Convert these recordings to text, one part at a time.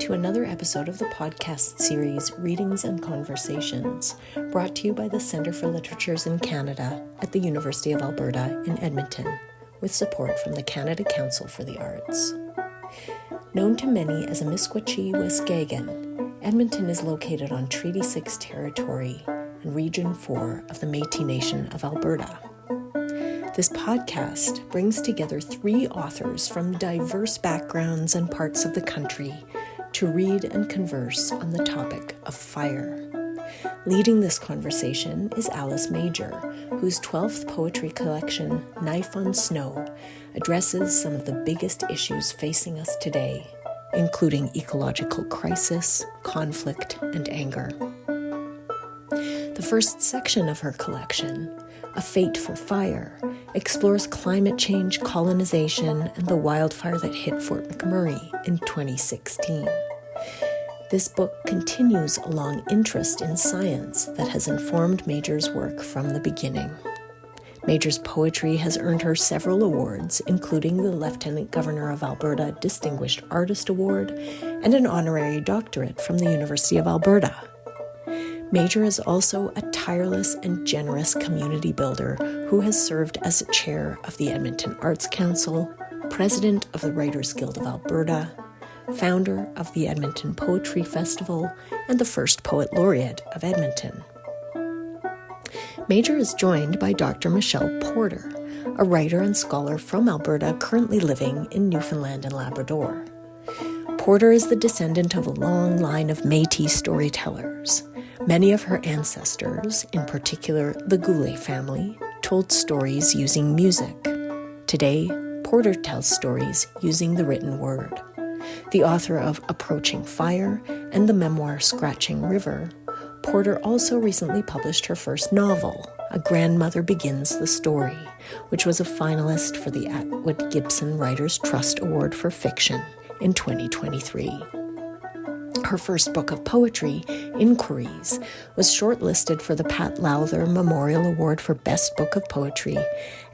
to another episode of the podcast series Readings and Conversations, brought to you by the Centre for Literatures in Canada at the University of Alberta in Edmonton, with support from the Canada Council for the Arts. Known to many as a Misquachee-Wesgagan, Edmonton is located on Treaty 6 territory and Region 4 of the Métis Nation of Alberta. This podcast brings together three authors from diverse backgrounds and parts of the country to read and converse on the topic of fire. Leading this conversation is Alice Major, whose 12th poetry collection, Knife on Snow, addresses some of the biggest issues facing us today, including ecological crisis, conflict, and anger. The first section of her collection, A Fate for Fire, explores climate change, colonization, and the wildfire that hit Fort McMurray in 2016. This book continues a long interest in science that has informed Major's work from the beginning. Major's poetry has earned her several awards, including the Lieutenant Governor of Alberta Distinguished Artist Award and an honorary doctorate from the University of Alberta. Major is also a tireless and generous community builder who has served as chair of the Edmonton Arts Council, president of the Writers Guild of Alberta, founder of the Edmonton Poetry Festival, and the first Poet Laureate of Edmonton. Major is joined by Dr. Michelle Porter, a writer and scholar from Alberta currently living in Newfoundland and Labrador. Porter is the descendant of a long line of Métis storytellers. Many of her ancestors, in particular the Goulet family, told stories using music. Today, Porter tells stories using the written word. The author of Approaching Fire and the memoir Scratching River, Porter also recently published her first novel, A Grandmother Begins the Story, which was a finalist for the Atwood Gibson Writers' Trust Award for Fiction in 2023. Her first book of poetry, Inquiries, was shortlisted for the Pat Lowther Memorial Award for Best Book of Poetry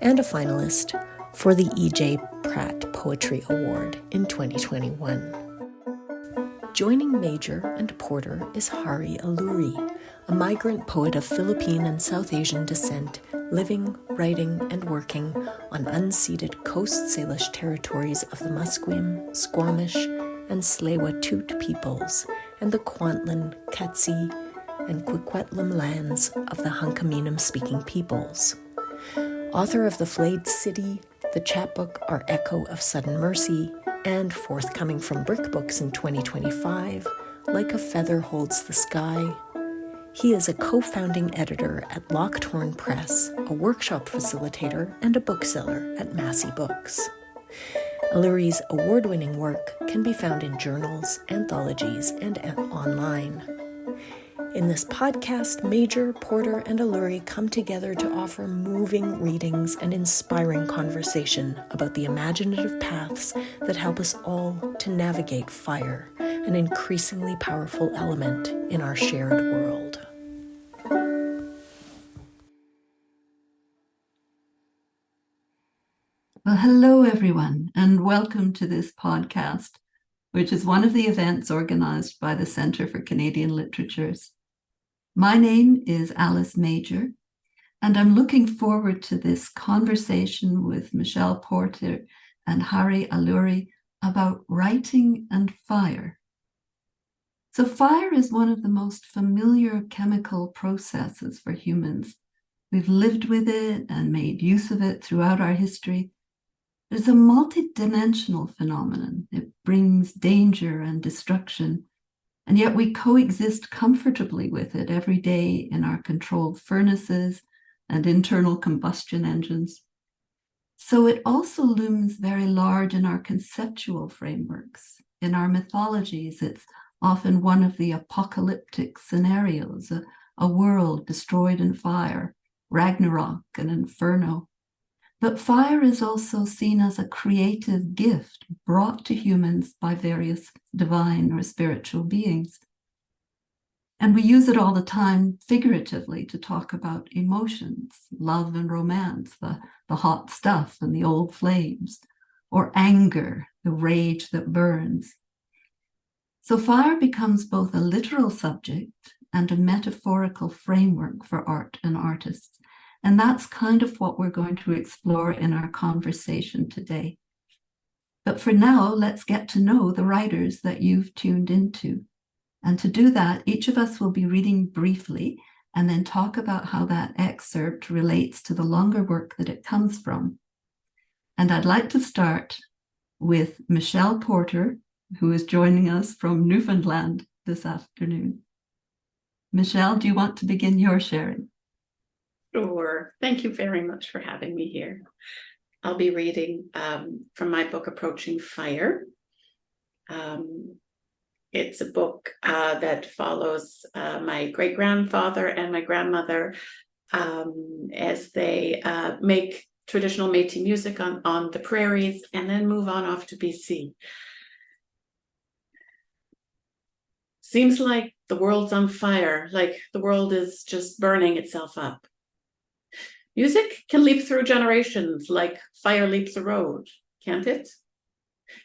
and a finalist for the E.J. Pratt Poetry Award in 2021. Joining Major and Porter is Hari Alluri, a migrant poet of Philippine and South Asian descent, living, writing, and working on unceded Coast Salish territories of the Musqueam, Squamish, and Tsleil-Waututh peoples, and the Kwantlen, Katsi, and Kwikwetlam lands of the Hunkaminam-speaking peoples. Author of The Flayed City, the chapbook Our Echo of Sudden Mercy, and forthcoming from Brick Books in 2025, Like a Feather Holds the Sky. He is a co-founding editor at Lochtorn Press, a workshop facilitator, and a bookseller at Massey Books. Alluri's award-winning work can be found in journals, anthologies, and online. In this podcast, Major, Porter, and Alluri come together to offer moving readings and inspiring conversation about the imaginative paths that help us all to navigate fire, an increasingly powerful element in our shared world. Well, hello, everyone, and welcome to this podcast, which is one of the events organized by the Centre for Canadian Literatures. My name is Alice Major, and I'm looking forward to this conversation with Michelle Porter and Hari Alluri about writing and fire. So fire is one of the most familiar chemical processes for humans. We've lived with it and made use of it throughout our history. It's a multidimensional phenomenon. It brings danger and destruction, and yet we coexist comfortably with it every day in our controlled furnaces and internal combustion engines. So it also looms very large in our conceptual frameworks. In our mythologies, it's often one of the apocalyptic scenarios, a world destroyed in fire, Ragnarok, an inferno. But fire is also seen as a creative gift brought to humans by various divine or spiritual beings. And we use it all the time figuratively to talk about emotions, love and romance, the hot stuff and the old flames, or anger, the rage that burns. So fire becomes both a literal subject and a metaphorical framework for art and artists. And that's kind of what we're going to explore in our conversation today. But for now, let's get to know the writers that you've tuned into. And to do that, each of us will be reading briefly and then talk about how that excerpt relates to the longer work that it comes from. And I'd like to start with Michelle Porter, who is joining us from Newfoundland this afternoon. Michelle, do you want to begin your sharing? Sure. Thank you very much for having me here. I'll be reading from my book, Approaching Fire. It's a book that follows my great-grandfather and my grandmother as they make traditional Métis music on the prairies and then move on off to BC. Seems like the world's on fire, like the world is just burning itself up. Music can leap through generations like fire leaps a road, can't it?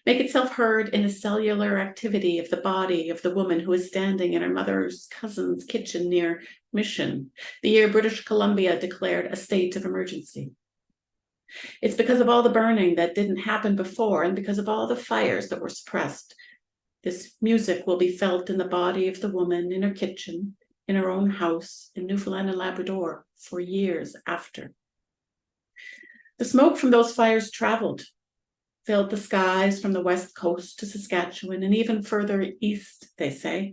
Make itself heard in the cellular activity of the body of the woman who is standing in her mother's cousin's kitchen near Mission, the year British Columbia declared a state of emergency. It's because of all the burning that didn't happen before and because of all the fires that were suppressed. This music will be felt in the body of the woman in her kitchen, in her own house in Newfoundland and Labrador for years after. The smoke from those fires traveled, filled the skies from the west coast to Saskatchewan and even further east, they say.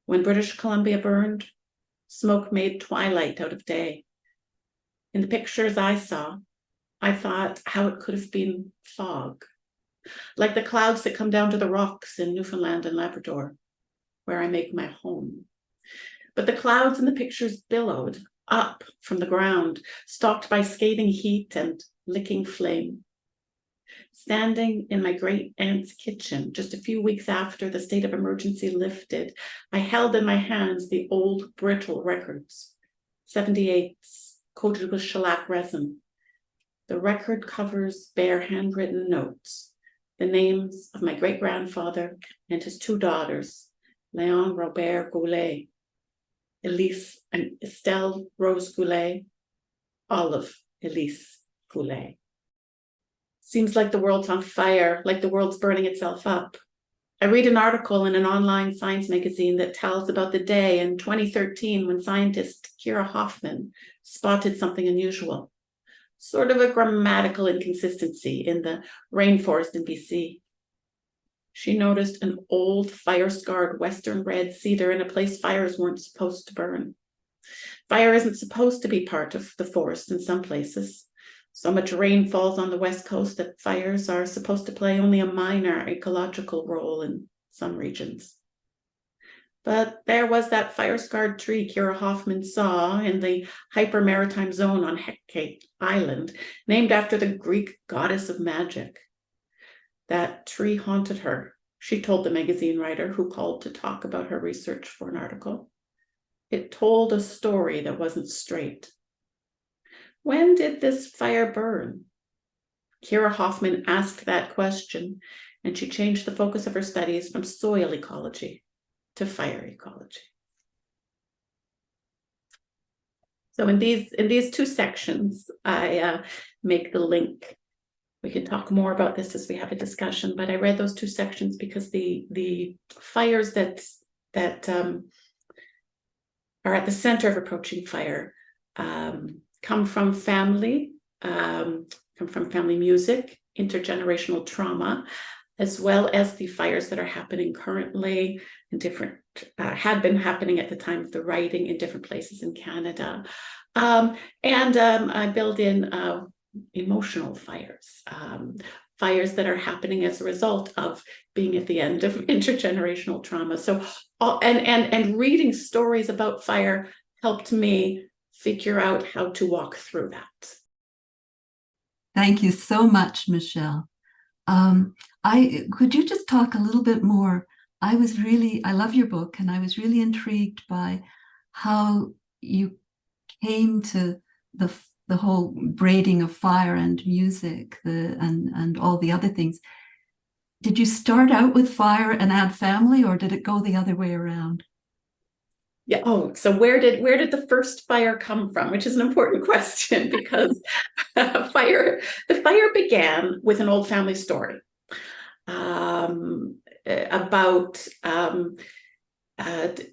When British Columbia burned, smoke made twilight out of day. In the pictures I saw, I thought how it could have been fog, like the clouds that come down to the rocks in Newfoundland and Labrador, where I make my home. But the clouds in the pictures billowed up from the ground, stalked by scathing heat and licking flame. Standing in my great-aunt's kitchen, just a few weeks after the state of emergency lifted, I held in my hands the old brittle records, 78s, coated with shellac resin. The record covers bare handwritten notes, the names of my great-grandfather and his two daughters, Léon Robert Goulet, Elise and Estelle Rose Goulet, Olive Elise Goulet. Seems like the world's on fire, like the world's burning itself up. I read an article in an online science magazine that tells about the day in 2013 when scientist Kira Hoffman spotted something unusual, sort of a grammatical inconsistency in the rainforest in BC. She noticed an old fire-scarred western red cedar in a place fires weren't supposed to burn. Fire isn't supposed to be part of the forest in some places. So much rain falls on the west coast that fires are supposed to play only a minor ecological role in some regions. But there was that fire-scarred tree Kira Hoffman saw in the hyper-maritime zone on Hecate Island, named after the Greek goddess of magic. That tree haunted her, she told the magazine writer who called to talk about her research for an article. It told a story that wasn't straight. When did this fire burn? Kira Hoffman asked that question, and she changed the focus of her studies from soil ecology to fire ecology. So in these two sections, I make the link. We can talk more about this as we have a discussion, but I read those two sections because the fires that are at the center of Approaching Fire come from family music, intergenerational trauma, as well as the fires that are happening currently in different, had been happening at the time of the writing in different places in Canada. I build in emotional fires, fires that are happening as a result of being at the end of intergenerational trauma. So, and reading stories about fire helped me figure out how to walk through that. Thank you so much, Michelle. Could you just talk a little bit more? I love your book, and I was really intrigued by how you came to the whole braiding of fire and music, and all the other things. Did you start out with fire and add family, or did it go the other way around? Yeah. Oh, so where did the first fire come from? Which is an important question because the fire began with an old family story about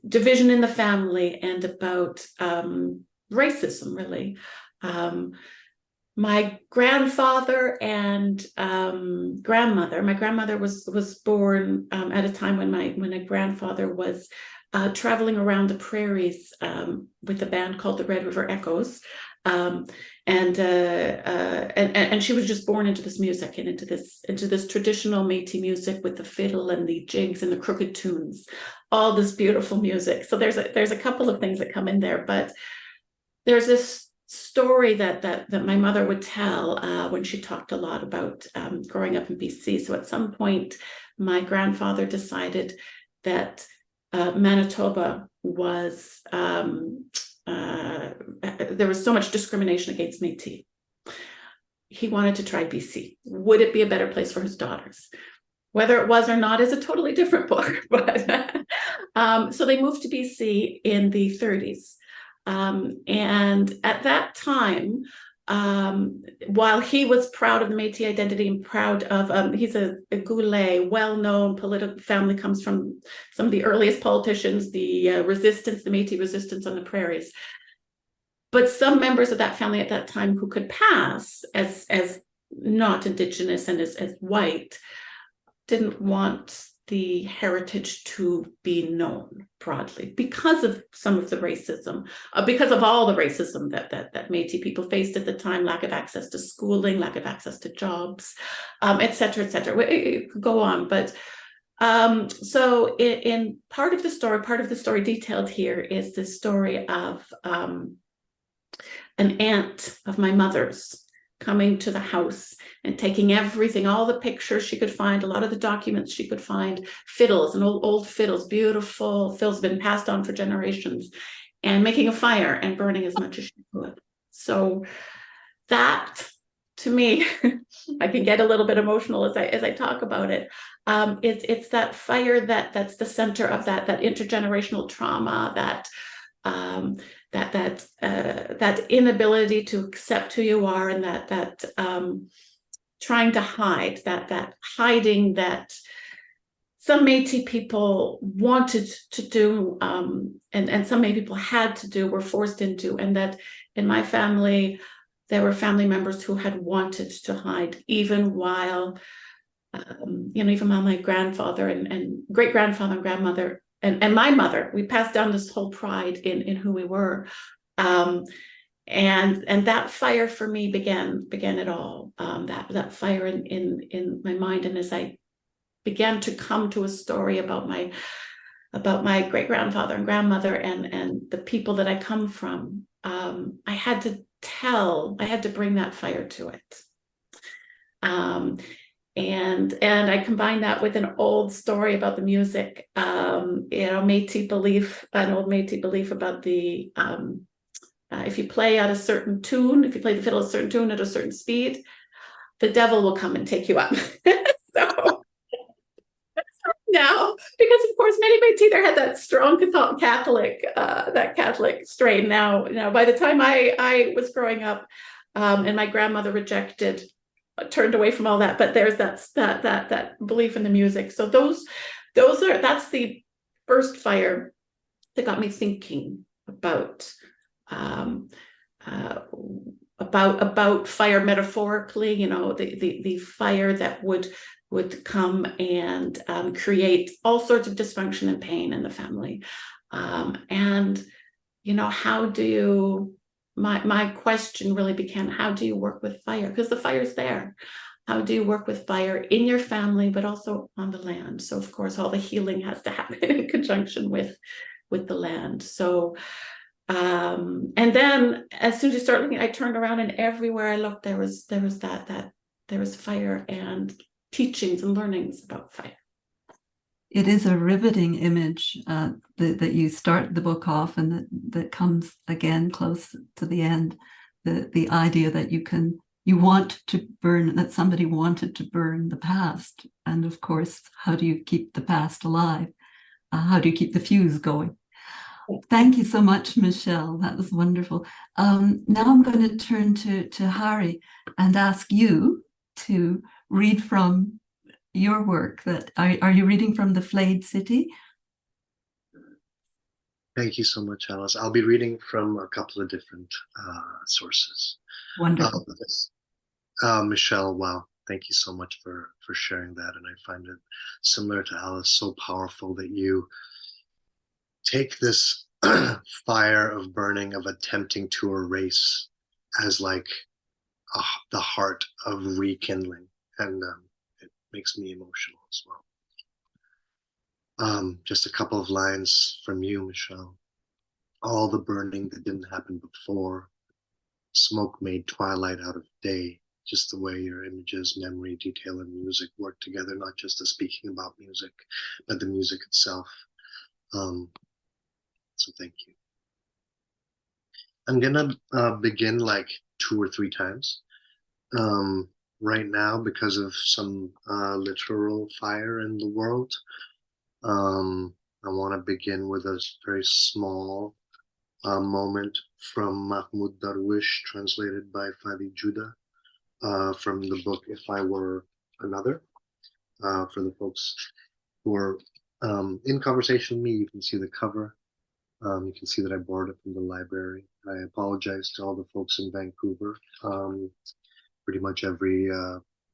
division in the family and about racism, really. My grandfather and grandmother. My grandmother was born at a time when my grandfather was traveling around the prairies with a band called the Red River Echoes, and she was just born into this music and into this traditional Métis music with the fiddle and the jigs and the crooked tunes, all this beautiful music. So there's a couple of things that come in there, but there's this story that my mother would tell when she talked a lot about growing up in BC. So at some point, my grandfather decided that Manitoba was there was so much discrimination against Métis. He wanted to try BC. Would it be a better place for his daughters? Whether it was or not is a totally different book. But so they moved to BC in the 30s. And at that time, while he was proud of the Métis identity and proud of, he's a Goulet, well-known political family, comes from some of the earliest politicians, the resistance, the Métis resistance on the prairies. But some members of that family at that time who could pass as not Indigenous and as white didn't want the heritage to be known broadly because of some of the racism, because of all the racism that Métis people faced at the time, lack of access to schooling, lack of access to jobs, et cetera, et cetera. It could go on, but so in part of the story detailed here is the story of an aunt of my mother's coming to the house and taking everything, all the pictures she could find, a lot of the documents she could find, fiddles and old fiddles, beautiful fiddles been passed on for generations, and making a fire and burning as much as she could. So that, to me, I can get a little bit emotional as I talk about it. It's that fire that's the center of that intergenerational trauma, that inability to accept who you are, and that trying to hide, that hiding that some Métis people wanted to do, and some Métis people had to do, were forced into, and that in my family there were family members who had wanted to hide, even while even while my grandfather and great grandfather and grandmother and my mother, we passed down this whole pride in who we were. And that fire for me began it all. That fire in my mind. And as I began to come to a story about my great grandfather and grandmother and the people that I come from, I had to bring that fire to it. And I combine that with an old story about the music, Métis belief, an old Métis belief about the if you play at a certain tune, if you play the fiddle at a certain tune at a certain speed, the devil will come and take you up. So now, because of course many Métis either had that strong Catholic strain. Now, by the time I was growing up, and my grandmother turned away from all that, but there's that belief in the music. So that's the first fire that got me thinking about fire metaphorically, the fire that would come and create all sorts of dysfunction and pain in the family. And how do you, my question really became, how do you work with fire? Because the fire's there. How do you work with fire in your family, but also on the land? So of course, all the healing has to happen in conjunction with the land. So, and then as soon as you start looking, I turned around and everywhere I looked, there was fire and teachings and learnings about fire. It is a riveting image that you start the book off, and that comes again close to the end. The idea that you can you want to burn, that somebody wanted to burn the past. And of course, how do you keep the past alive? How do you keep the fuse going? Thank you so much, Michelle. That was wonderful. Now I'm going to turn to Hari and ask you to read from your work. That are you reading from The Flayed City? Thank you so much, Alice. I'll be reading from a couple of different sources. Wonderful. Michelle, wow, thank you so much for sharing that. And I find it similar to Alice, so powerful that you take this fire of burning, of attempting to erase as like the heart of rekindling. And it makes me emotional as well. Just a couple of lines from you, Michelle. All the burning that didn't happen before, smoke made twilight out of day, just the way your images, memory, detail, and music work together, not just the speaking about music, but the music itself. So thank you. I'm gonna begin like 2 or 3 times right now because of some literal fire in the world. I want to begin with a very small moment from Mahmoud Darwish, translated by Fadi Judah, from the book If I Were Another. For the folks who are in conversation with me, you can see the cover. You can see that I borrowed it from the library. I apologize to all the folks in Vancouver. Pretty much every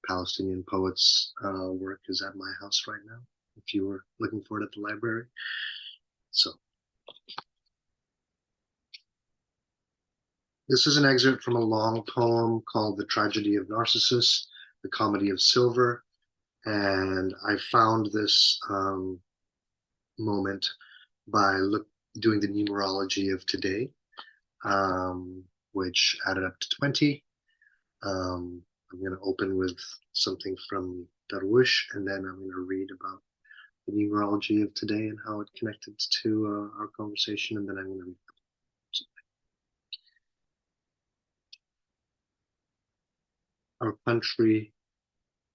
Palestinian poet's work is at my house right now, if you were looking for it at the library. So this is an excerpt from a long poem called The Tragedy of Narcissus, The Comedy of Silver. And I found this moment by doing the numerology of today, which added up to 20. I'm going to open with something from Darwish, and then I'm going to read about the numerology of today and how it connected to our conversation, and then I'm going to read something. Our country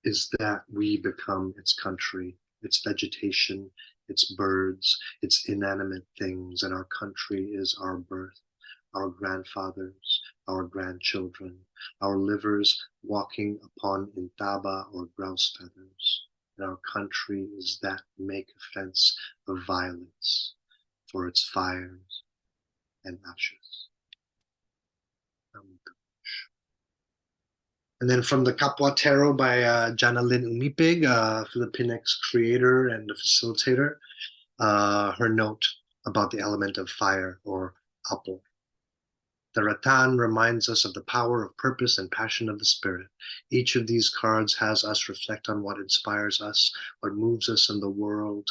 is that we become its country, its vegetation, its birds, its inanimate things, and our country is our birth, our grandfathers, our grandchildren, our livers walking upon intaba or grouse feathers. And our country is that make a fence of violets for its fires and ashes. And then from the Kapwa Tarot by Jana Lynn Umipig, Filipinx creator and a facilitator, her note about the element of fire, or apo. The Rattan reminds us of the power of purpose and passion of the spirit. Each of these cards has us reflect on what inspires us, what moves us in the world,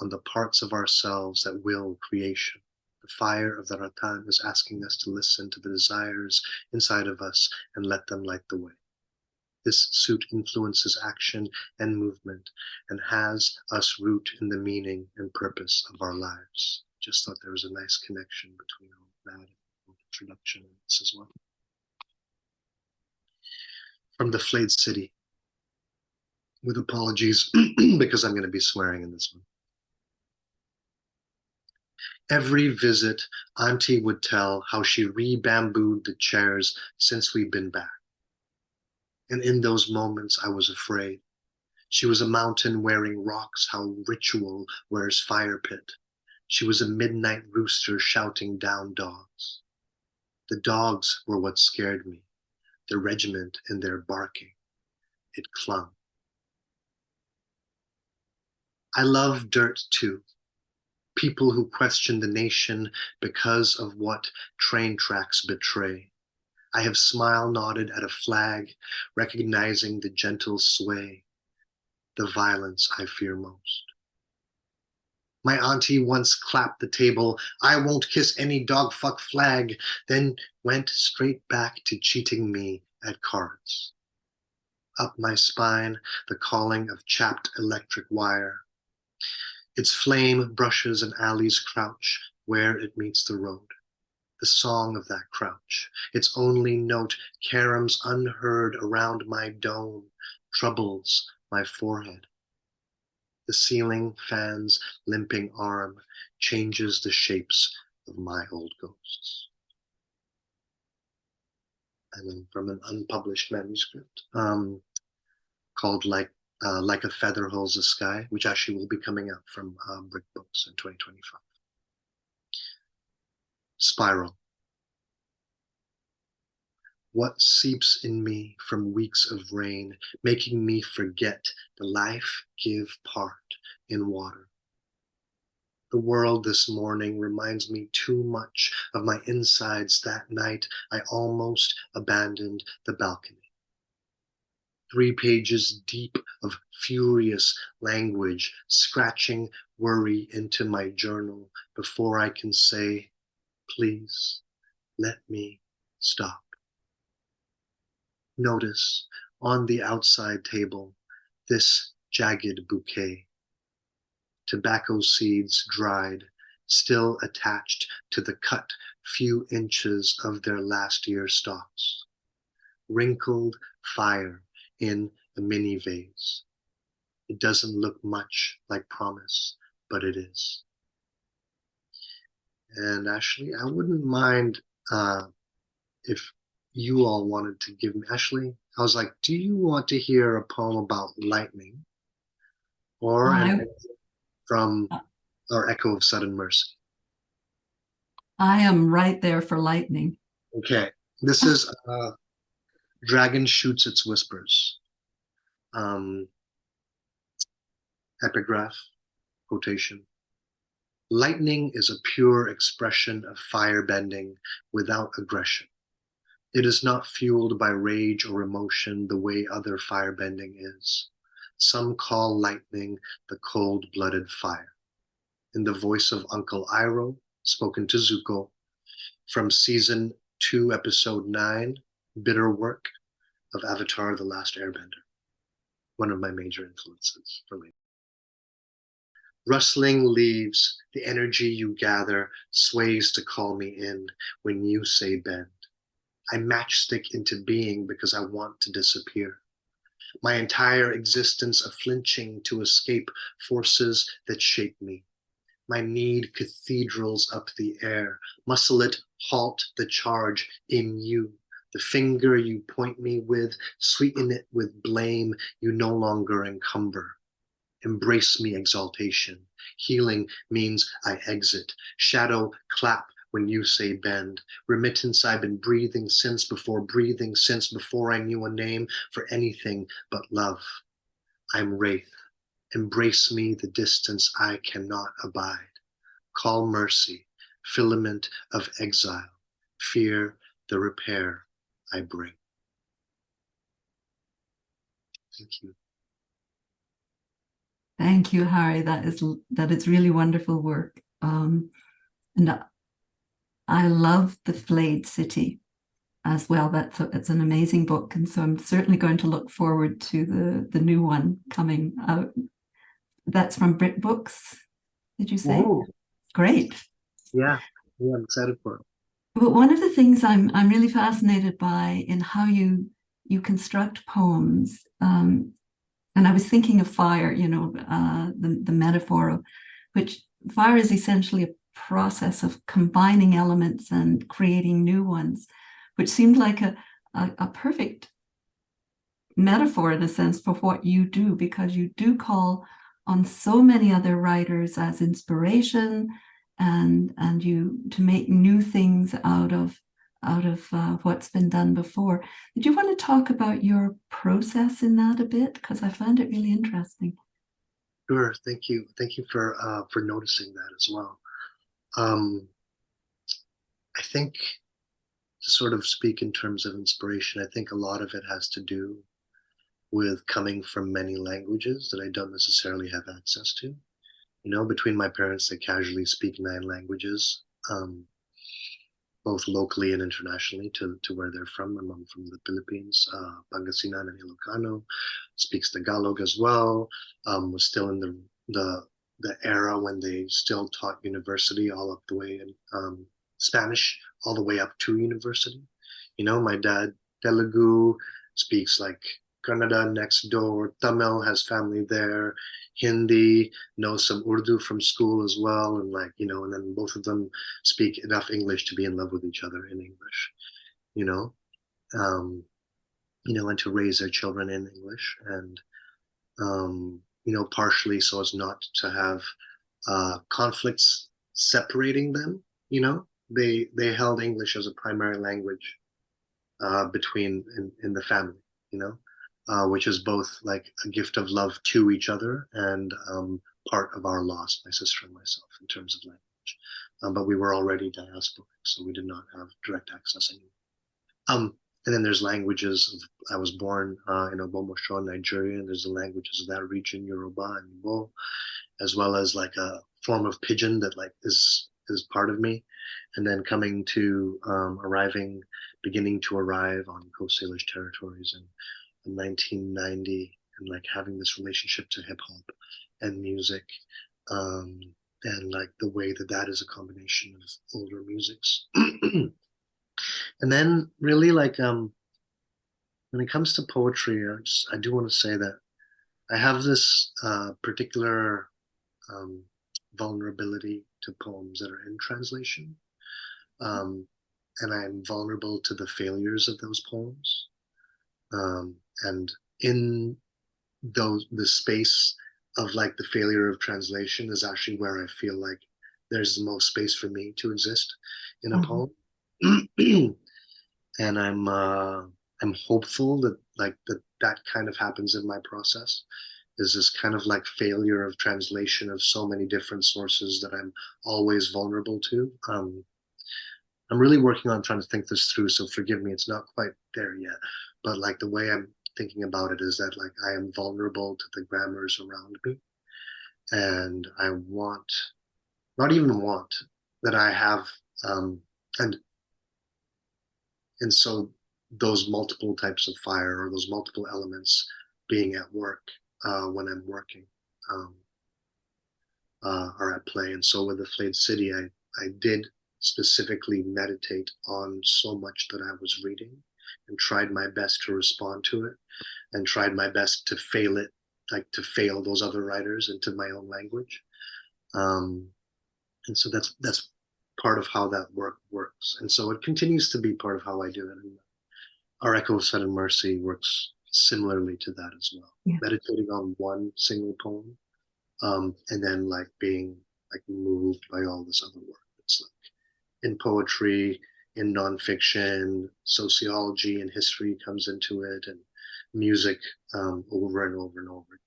on the parts of ourselves that will creation. The fire of the Rattan is asking us to listen to the desires inside of us and let them light the way. This suit influences action and movement and has us root in the meaning and purpose of our lives. Just thought there was a nice connection between all that and the introduction and this as well. From The Flayed City, with apologies because I'm going to be swearing in this one. Every visit, Auntie would tell how she re-bambooed the chairs since we'd been back. And in those moments, I was afraid. She was a mountain wearing rocks, how ritual wears fire pit. She was a midnight rooster shouting down dogs. The dogs were what scared me, the regiment and their barking. It clung. I love dirt too. People who question the nation because of what train tracks betray. I have smile nodded at a flag, recognizing the gentle sway, the violence I fear most. My auntie once clapped the table, I won't kiss any dog fuck flag, then went straight back to cheating me at cards. Up my spine, the calling of chapped electric wire. Its flame brushes an alley's crouch where it meets the road. the song of that crouch, its only note caroms unheard around my dome, troubles my forehead. The ceiling fan's limping arm changes the shapes of my old ghosts. And then from an unpublished manuscript called Like a Feather Holds the Sky, which actually will be coming out from Brick Books in 2025. Spiral. What seeps in me from weeks of rain, making me forget the life give part in water. The world this morning reminds me too much of my insides that night I almost abandoned the balcony. 3 pages deep of furious language, scratching worry into my journal before I can say, please let me stop. Notice on the outside table this jagged bouquet. Tobacco seeds dried, still attached to the cut few inches of their last year stalks. Wrinkled fire in a mini vase. It doesn't look much like promise, but it is. And Ashley, I wouldn't mind if you all wanted to give me, Ashley, I was like, do you want to hear a poem about lightning? Or from our Echo of Sudden Mercy? I am right there for lightning. Okay, this is Dragon Shoots Its Whispers. Epigraph, quotation. Lightning is a pure expression of fire bending without aggression. It is not fueled by rage or emotion the way other firebending is. Some call lightning the cold-blooded fire. In the voice of Uncle Iroh, spoken to Zuko, from Season 2, Episode 9, Bitter Work of Avatar: The Last Airbender. One of my major influences for me. Rustling leaves, the energy you gather sways to call me in when you say bend. I matchstick into being because I want to disappear. My entire existence a flinching to escape forces that shape me. My need cathedrals up the air. Muscle it, halt the charge in you. The finger you point me with, sweeten it with blame you no longer encumber. Embrace me, exaltation. Healing means I exit. Shadow clap when you say bend. Remittance I've been breathing since before I knew a name for anything but love. I'm Wraith. Embrace me, the distance I cannot abide. Call mercy, filament of exile. Fear the repair I bring. Thank you. Thank you, Harry. That is really wonderful work. And I love The Flayed City as well. It's an amazing book. And so I'm certainly going to look forward to the new one coming out. That's from Brick Books, did you say? Whoa. Great. Yeah, I'm excited for it. But one of the things I'm really fascinated by in how you construct poems, and I was thinking of fire, the metaphor, which fire is essentially a process of combining elements and creating new ones, which seemed like a perfect metaphor in a sense for what you do, because you do call on so many other writers as inspiration and you to make new things out of what's been done before. Did you want to talk about your process in that a bit? Because I found it really interesting. Sure, thank you. Thank you for noticing that as well. I think to sort of speak in terms of inspiration, I think a lot of it has to do with coming from many languages that I don't necessarily have access to. Between my parents, they casually speak 9 languages, both locally and internationally to where they're from. My mom from the Philippines, Pangasinan and Ilocano, speaks Tagalog as well, was still in the era when they still taught university all up the way in Spanish all the way up to university. You know, my dad, Telugu, speaks like Kannada next door. Tamil, has family there. Hindi, knows some Urdu from school as well. And like, you know, and then both of them speak enough English to be in love with each other in English, you know, um, and to raise their children in English. And, partially so as not to have conflicts separating them, they held English as a primary language between in the family, which is both like a gift of love to each other and part of our loss, my sister and myself, in terms of language. But we were already diasporic, so we did not have direct access anymore. And then there's languages. I was born in Ogbomosho, Nigeria, and there's the languages of that region, Yoruba and Igbo, as well as like a form of Pidgin that like is part of me. And then beginning to arrive on Coast Salish territories in 1990, and like having this relationship to hip hop and music, and like the way that is a combination of older musics. And then really like when it comes to poetry, I do want to say that I have this particular vulnerability to poems that are in translation. And I'm vulnerable to the failures of those poems. And in the space of like the failure of translation is actually where I feel like there's the most space for me to exist in a poem. And I'm hopeful that like that kind of happens in my process, is this kind of like failure of translation of so many different sources that I'm always vulnerable to. I'm really working on trying to think this through, so forgive me, it's not quite there yet. But like the way I'm thinking about it is that like I am vulnerable to the grammars around me. And I not even want, that I have, and so those multiple types of fire, or those multiple elements being at work when I'm working, are at play. And so with the Flayed City, I did specifically meditate on so much that I was reading, and tried my best to respond to it, and tried my best to fail it, like to fail those other writers into my own language. And so that's part of how that work works. And so it continues to be part of how I do it. And Our Echo of Sudden Mercy works similarly to that as well. Yeah. Meditating on one single poem, and then like being like moved by all this other work. It's like in poetry, in nonfiction, sociology and history comes into it, and music over and over and over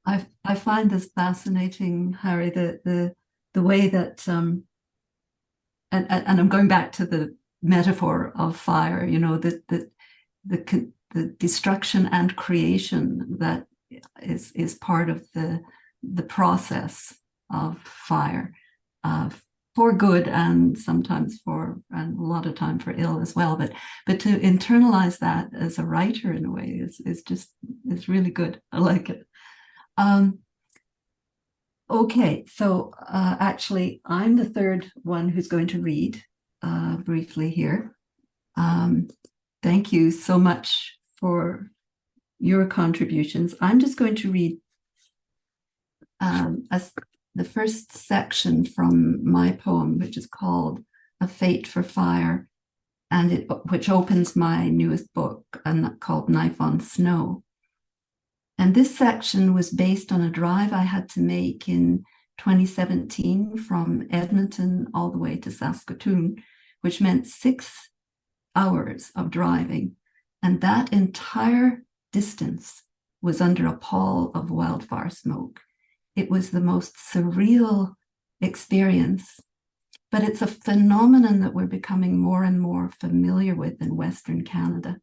again. I find this fascinating, Harry, the way that and I'm going back to the metaphor of fire, the destruction and creation that is part of the process of fire, for good and sometimes and a lot of time for ill as well. But to internalize that as a writer in a way is really good. I like it. Okay, so actually, I'm the third one who's going to read briefly here. Thank you so much for your contributions. I'm just going to read the first section from my poem, which is called A Fate for Fire, and which opens my newest book, called Knife on Snow. And this section was based on a drive I had to make in 2017 from Edmonton all the way to Saskatoon, which meant 6 hours of driving. And that entire distance was under a pall of wildfire smoke. It was the most surreal experience, but it's a phenomenon that we're becoming more and more familiar with in Western Canada.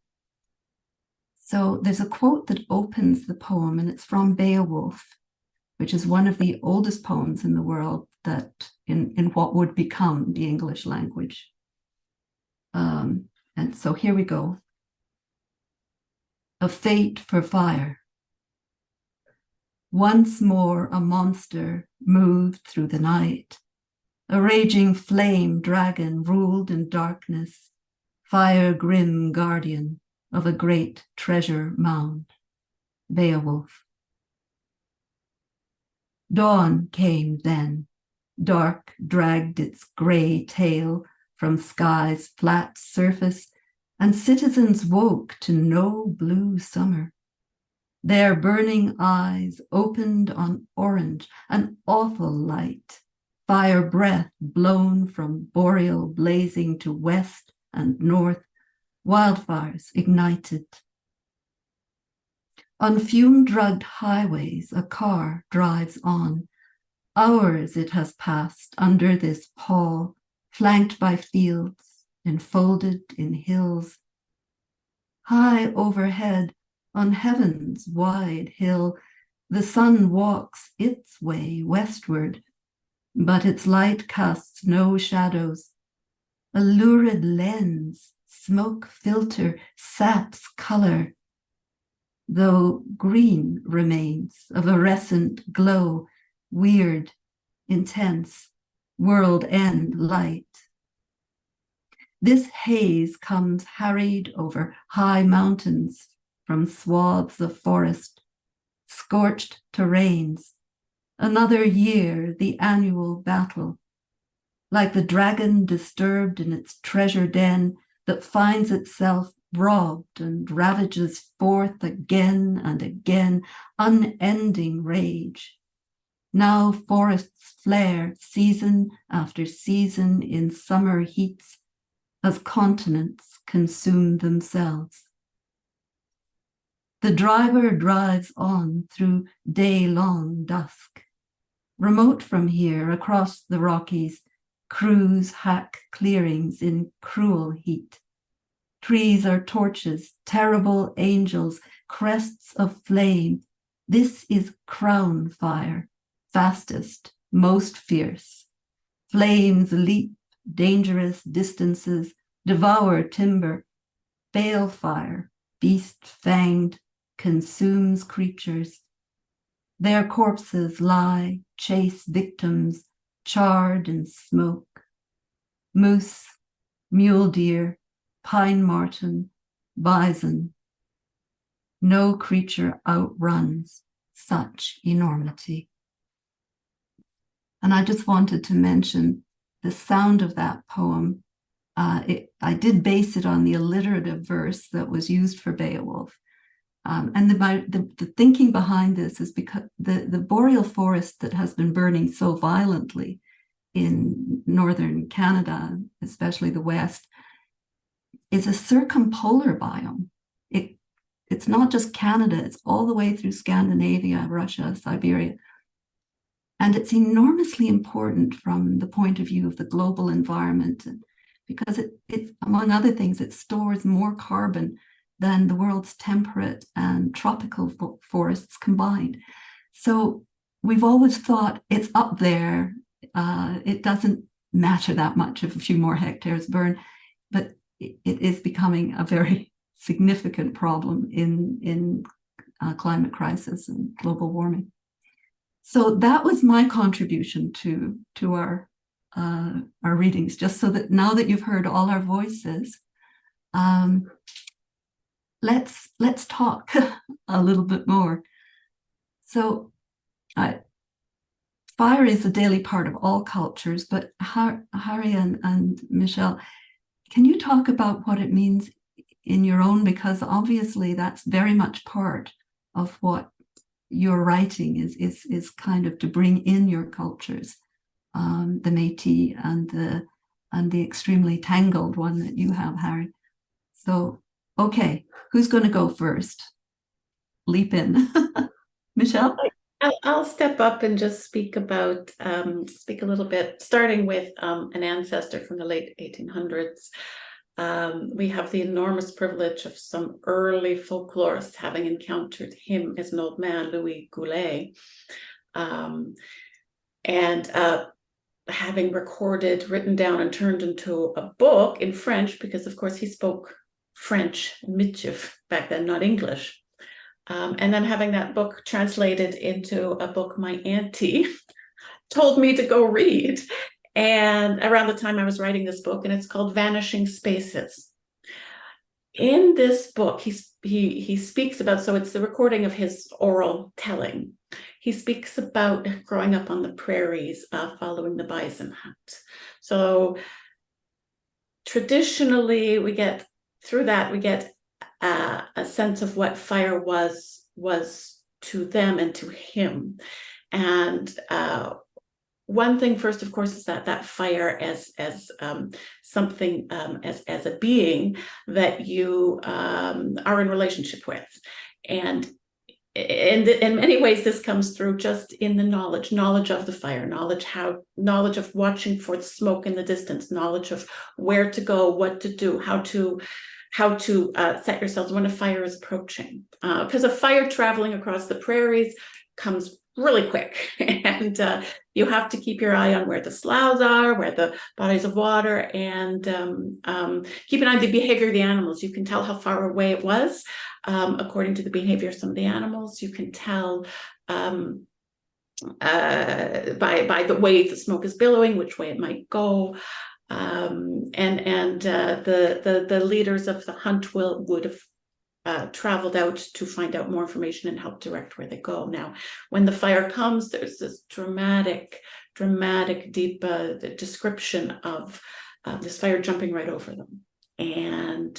So there's a quote that opens the poem, and it's from Beowulf, which is one of the oldest poems in the world that in what would become the English language. And so here we go. A fate for fire. Once more a monster moved through the night, A raging flame dragon ruled in darkness, fire grim guardian of a great treasure mound. Beowulf. Dawn came then. Dark dragged its grey tail from sky's flat surface, and citizens woke to no blue summer. Their burning eyes opened on orange, an awful light, fire breath blown from boreal blazing to west and north, wildfires ignited. On fume-drugged highways, a car drives on. Hours it has passed under this pall, flanked by fields, enfolded in hills. High overhead, on heaven's wide hill, the sun walks its way westward, but its light casts no shadows. A lurid lens, smoke filter, saps color, though green remains of a iridescent glow, weird, intense, world-end light. This haze comes harried over high mountains from swaths of forest, scorched terrains. Another year, the annual battle. Like the dragon disturbed in its treasure den that finds itself robbed and ravages forth again and again, unending rage. Now forests flare season after season in summer heats as continents consume themselves. The driver drives on through day-long dusk. Remote from here, across the Rockies, crews hack clearings in cruel heat. Trees are torches, terrible angels, crests of flame. This is crown fire, fastest, most fierce. Flames leap dangerous distances, devour timber. Balefire, beast-fanged, consumes creatures. Their corpses lie, chase victims, charred in smoke. Moose, mule deer, pine marten, bison. No creature outruns such enormity. And I just wanted to mention the sound of that poem. I did base it on the alliterative verse that was used for Beowulf. And the thinking behind this is because the boreal forest that has been burning so violently in northern Canada, especially the west, is a circumpolar biome. It's not just Canada, it's all the way through Scandinavia, Russia, Siberia. And it's enormously important from the point of view of the global environment, because it among other things, it stores more carbon than the world's temperate and tropical forests combined. So we've always thought it's up there. It doesn't matter that much if a few more hectares burn, but it is becoming a very significant problem in climate crisis and global warming. So that was my contribution to our readings, just so that now that you've heard all our voices, let's talk a little bit more. So fire is a daily part of all cultures, but Harry and Michelle, can you talk about what it means in your own? Because obviously that's very much part of what your writing is kind of to bring in your cultures, the Métis and the extremely tangled one that you have, Harry. So, okay, who's going to go first? Leap in. Michelle? I'll step up and just speak a little bit, starting with an ancestor from the late 1800s. We have the enormous privilege of some early folklorists having encountered him as an old man, Louis Goulet, and having recorded, written down, and turned into a book in French, because of course he spoke French, Michif, back then, not English. And then having that book translated into a book my auntie told me to go read. and around the time I was writing this book, and it's called Vanishing Spaces. In this book, he speaks about, so it's the recording of his oral telling. He speaks about growing up on the prairies, following the bison hunt. So traditionally, we get a sense of what fire was to them and to him. And one thing first, of course, is that fire as something, as a being that you are in relationship with. And in many ways, this comes through just in the knowledge of the fire, knowledge of watching for the smoke in the distance, knowledge of where to go, what to do, how to set yourselves when a fire is approaching. Because a fire traveling across the prairies comes really quick, and you have to keep your eye on where the sloughs are, where the bodies of water, and keep an eye on the behavior of the animals. You can tell how far away it was according to the behavior of some of the animals. You can tell by the way the smoke is billowing, which way it might go. The leaders of the hunt would have traveled out to find out more information and help direct where they go. Now, when the fire comes, there's this dramatic, deep description of this fire jumping right over them. And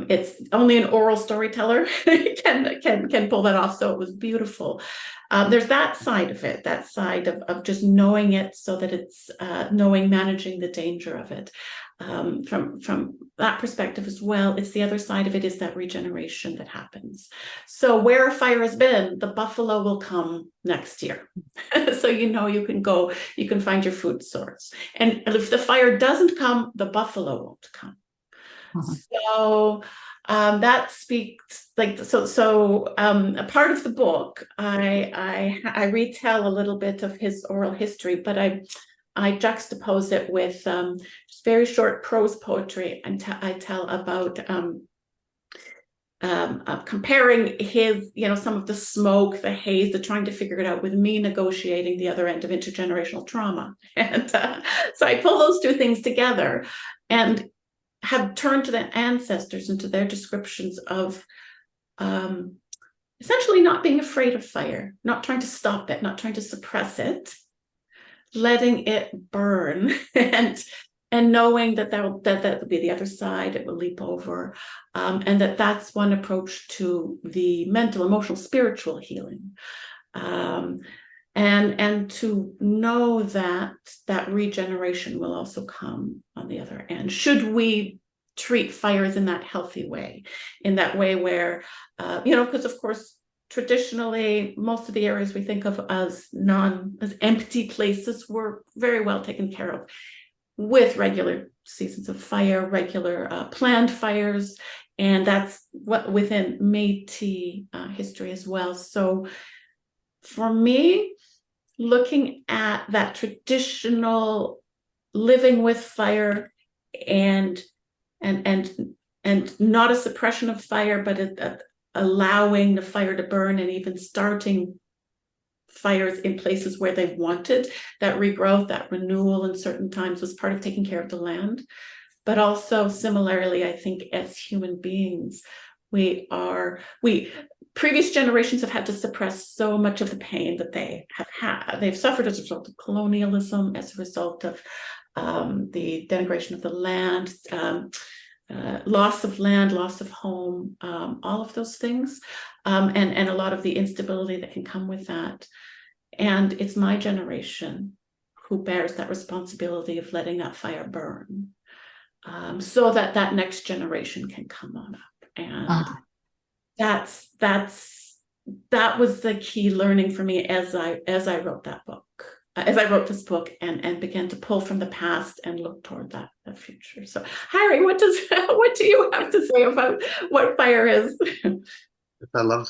it's only an oral storyteller can pull that off. So it was beautiful. There's that side of it, that side of just knowing it, so that it's managing the danger of it. From that perspective as well, it's the other side of it, is that regeneration that happens. So where a fire has been, the buffalo will come next year. So you can go, you can find your food source. And if the fire doesn't come, the buffalo won't come. So that speaks a part of the book, I retell a little bit of his oral history, but I juxtapose it with just very short prose poetry, and I tell about comparing his, some of the smoke, the haze, the trying to figure it out, with me negotiating the other end of intergenerational trauma. And so I pull those two things together and have turned to the ancestors and to their descriptions of essentially not being afraid of fire, not trying to stop it, not trying to suppress it, letting it burn, and knowing that will be the other side, it will leap over, and that's one approach to the mental, emotional, spiritual healing. And to know that regeneration will also come on the other end, should we treat fires in that healthy way, in that way where, because of course, traditionally, most of the areas we think of as empty places were very well taken care of, with regular seasons of fire, regular planned fires, and that's what within Métis history as well. So for me, looking at that traditional living with fire, and not a suppression of fire, but allowing the fire to burn, and even starting fires in places where they wanted that regrowth, that renewal in certain times, was part of taking care of the land. But also similarly, I think as human beings, previous generations have had to suppress so much of the pain that they've suffered as a result of colonialism, as a result of the denigration of the land, loss of land, loss of home, all of those things, and a lot of the instability that can come with that. And it's my generation who bears that responsibility of letting that fire burn, so that next generation can come on up. And that was the key learning for me as I wrote that book, as I wrote this book, and began to pull from the past and look toward that future. So, Harry, what do you have to say about what fire is? I love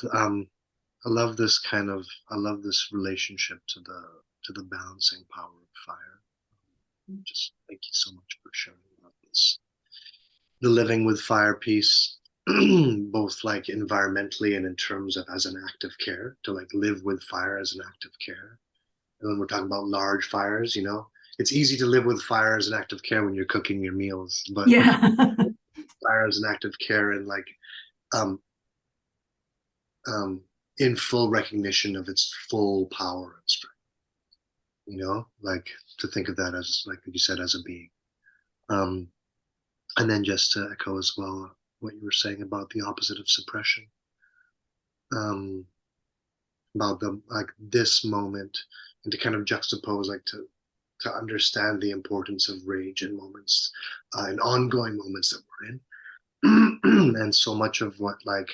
this relationship to the balancing power of fire. Just thank you so much for sharing about this. The living with fire piece, both like environmentally and in terms of as an act of care, to like live with fire as an act of care. And when we're talking about large fires, it's easy to live with fire as an act of care when you're cooking your meals, but Yeah. fire as an act of care and like um in full recognition of its full power and strength, like to think of that as, like you said, as a being. um and then just to echo as well what you were saying about the opposite of suppression, um about the like this moment, and to kind of juxtapose, like to understand the importance of rage in moments, in ongoing moments that we're in. And so much of what like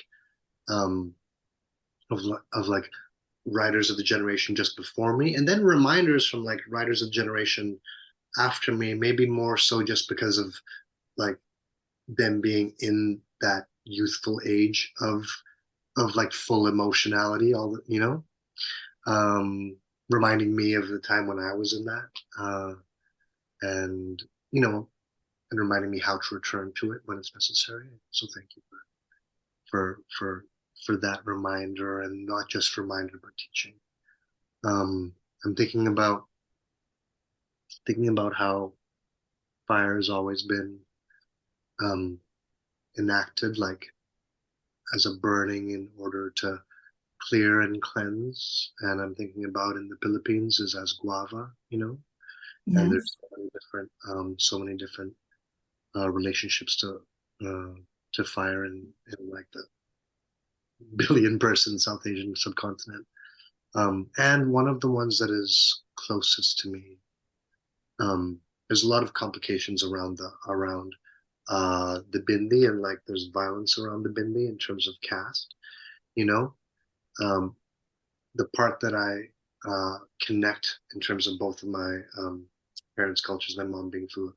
um of like writers of the generation just before me, and then reminders from like writers of the generation after me, maybe more so just because of like them being in that youthful age of like full emotionality, all the, um reminding me of the time when I was in that, and you know and reminding me how to return to it when it's necessary. So thank you for for for that reminder, and not just reminder but teaching. I'm thinking about how fire has always been um, enacted like as a burning in order to clear and cleanse. And I'm thinking about in the Philippines is as guava, and Yes. there's so many different relationships to fire in like the billion person South Asian subcontinent. And one of the ones that is closest to me, there's a lot of complications around the bindi, and like there's violence around the bindi in terms of caste. You know, um, the part that I connect in terms of both of my parents' cultures, my mom being from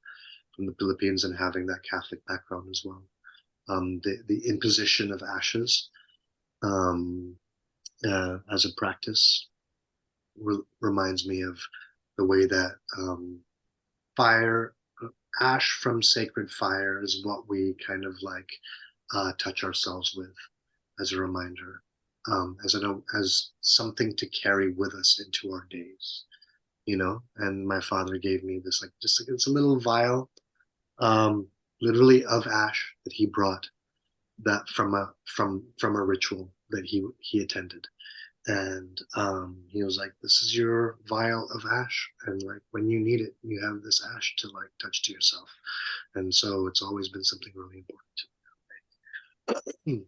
the Philippines and having that Catholic background as well. The imposition of ashes um, as a practice reminds me of the way that fire, ash from sacred fire is what we kind of like touch ourselves with as a reminder, as something to carry with us into our days, And my father gave me this, like, just like it's a little vial, um, literally of ash that he brought that from a ritual that he attended. And he was like, "This is your vial of ash, and like when you need it, you have this ash to like touch to yourself." And so it's always been something really important to me.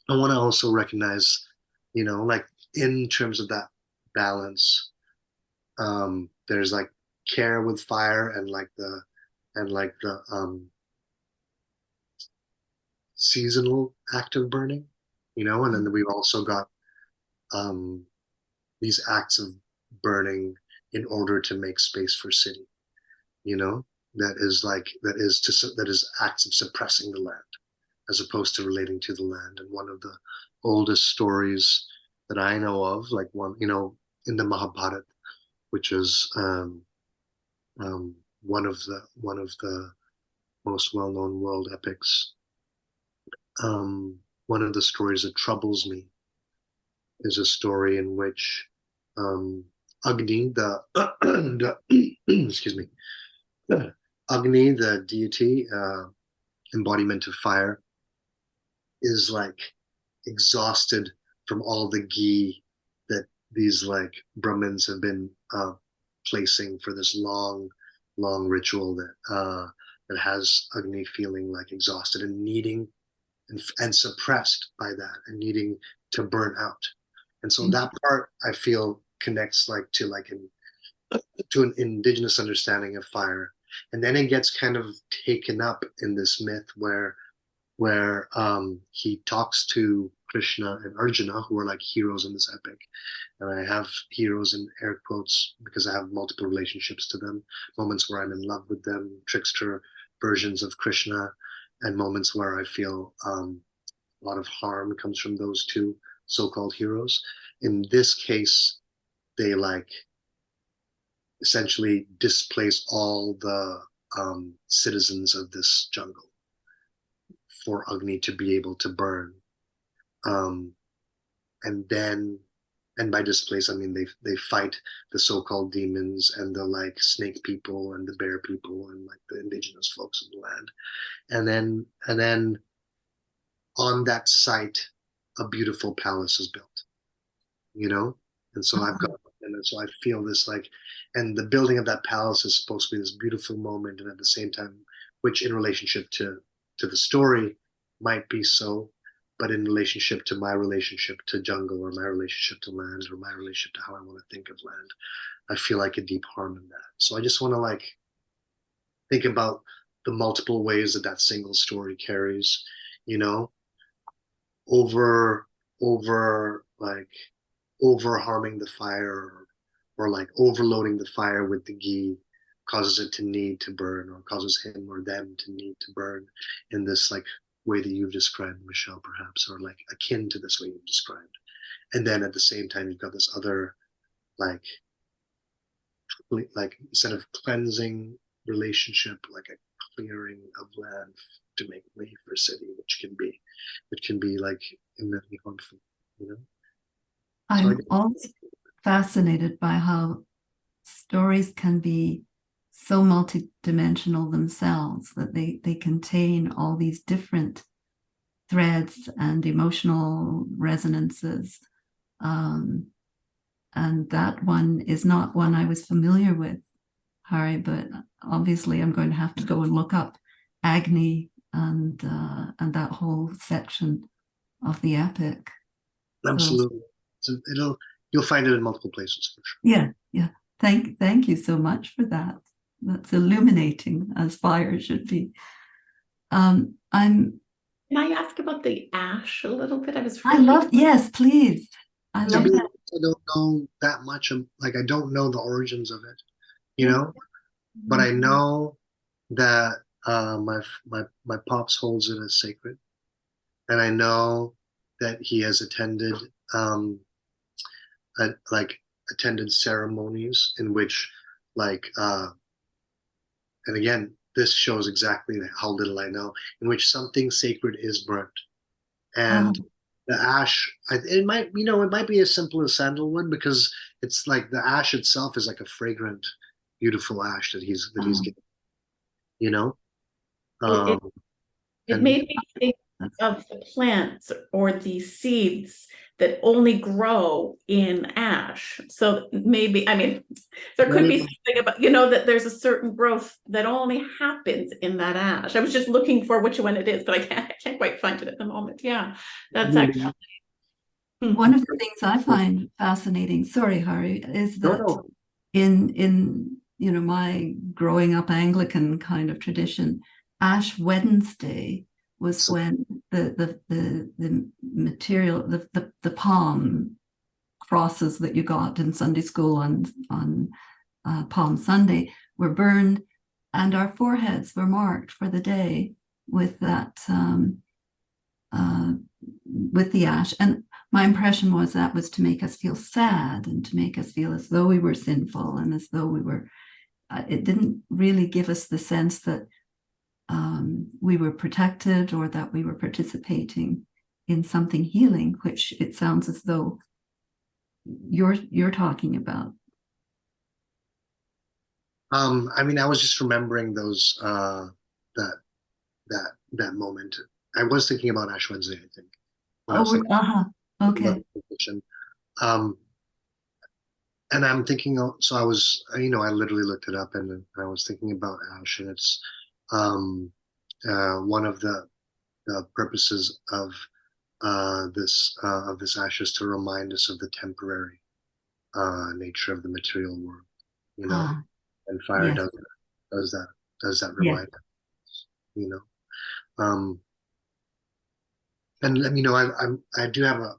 I want to also recognize, like in terms of that balance, there's like care with fire and like the seasonal act of burning, and then we've also got um, these acts of burning in order to make space for city, you know, that is acts of suppressing the land as opposed to relating to the land. And one of the oldest stories that I know of, like one, in the Mahabharata, which is one of the most well-known world epics. One of the stories that troubles me is a story in which um, Agni, excuse me, Agni, the deity, embodiment of fire, is like exhausted from all the ghee that these like Brahmins have been placing for this long, long ritual that has Agni feeling like exhausted and needing and suppressed by that and needing to burn out. And so that part I feel connects like to an indigenous understanding of fire. And then it gets kind of taken up in this myth where he talks to Krishna and Arjuna, who are like heroes in this epic. And I have heroes in air quotes because I have multiple relationships to them, moments where I'm in love with them, trickster versions of Krishna, and moments where I feel a lot of harm comes from those two so-called heroes. In this case, they like essentially displace all the citizens of this jungle for Agni to be able to burn. Um, and then and by displace I mean they fight the so-called demons and the like snake people and the bear people and like the indigenous folks of the land. And then on that site a beautiful palace is built, you know? And so I've got, and so I feel this like, and the building of that palace is supposed to be this beautiful moment, and at the same time, which in relationship to the story might be so, but in relationship to my relationship to jungle or my relationship to land or my relationship to how I want to think of land, I feel like a deep harm in that. So I just want to like think about the multiple ways that that single story carries, you know, over like over harming the fire, or like overloading the fire with the ghee causes it to need to burn, or causes him or them to need to burn in this like way that you've described, Michelle, perhaps, or like akin to this way you've described. And then at the same time you've got this other like instead of cleansing relationship, like a clearing of land to make way for city, which can be like immensely harmful, you know. So I'm always fascinated by how stories can be so multidimensional themselves, that they contain all these different threads and emotional resonances. And that one is not one I was familiar with, Harry, but obviously I'm going to have to go and look up Agni and that whole section of the epic. absolutely. So you'll find it in multiple places for sure. Yeah, yeah. Thank you so much for that. That's illuminating, as fire should be. I'm Can I ask about the ash a little bit? yes, please. I love that. I don't know that much of, like, I don't know the origins of it, you know, but I know that my pops holds it as sacred, and I know that he has attended ceremonies in which like and again this shows exactly how little I know, in which something sacred is burnt, and the ash, it might, you know, it might be as simple as sandalwood, because it's like the ash itself is like a fragrant, beautiful ash that he's getting, you know. It, um it and made me think of the plants or the seeds that only grow in ash. So maybe, I mean, there could be something about, you know, that there's a certain growth that only happens in that ash. I was just looking for which one it is, but I can't quite find it at the moment. Yeah, that's actually one of the things I find fascinating. Sorry, Harry, is that in you know, my growing up Anglican kind of tradition, Ash Wednesday was when the material, the palm crosses that you got in Sunday school on Palm Sunday were burned, and our foreheads were marked for the day with that with the ash. And my impression was that was to make us feel sad and to make us feel as though we were sinful and as though we were. It didn't really give us the sense that we were protected or that we were participating in something healing, which it sounds as though you're talking about. I mean, I was just remembering those that moment. I was thinking about Ash Wednesday, I think. Okay. Um, and I'm thinking, so I was, you know, I literally looked it up, and I was thinking about ash, and it's one of the purposes of this ash is to remind us of the temporary nature of the material world, you know, and fire does that remind us, you know. And you know, I do have a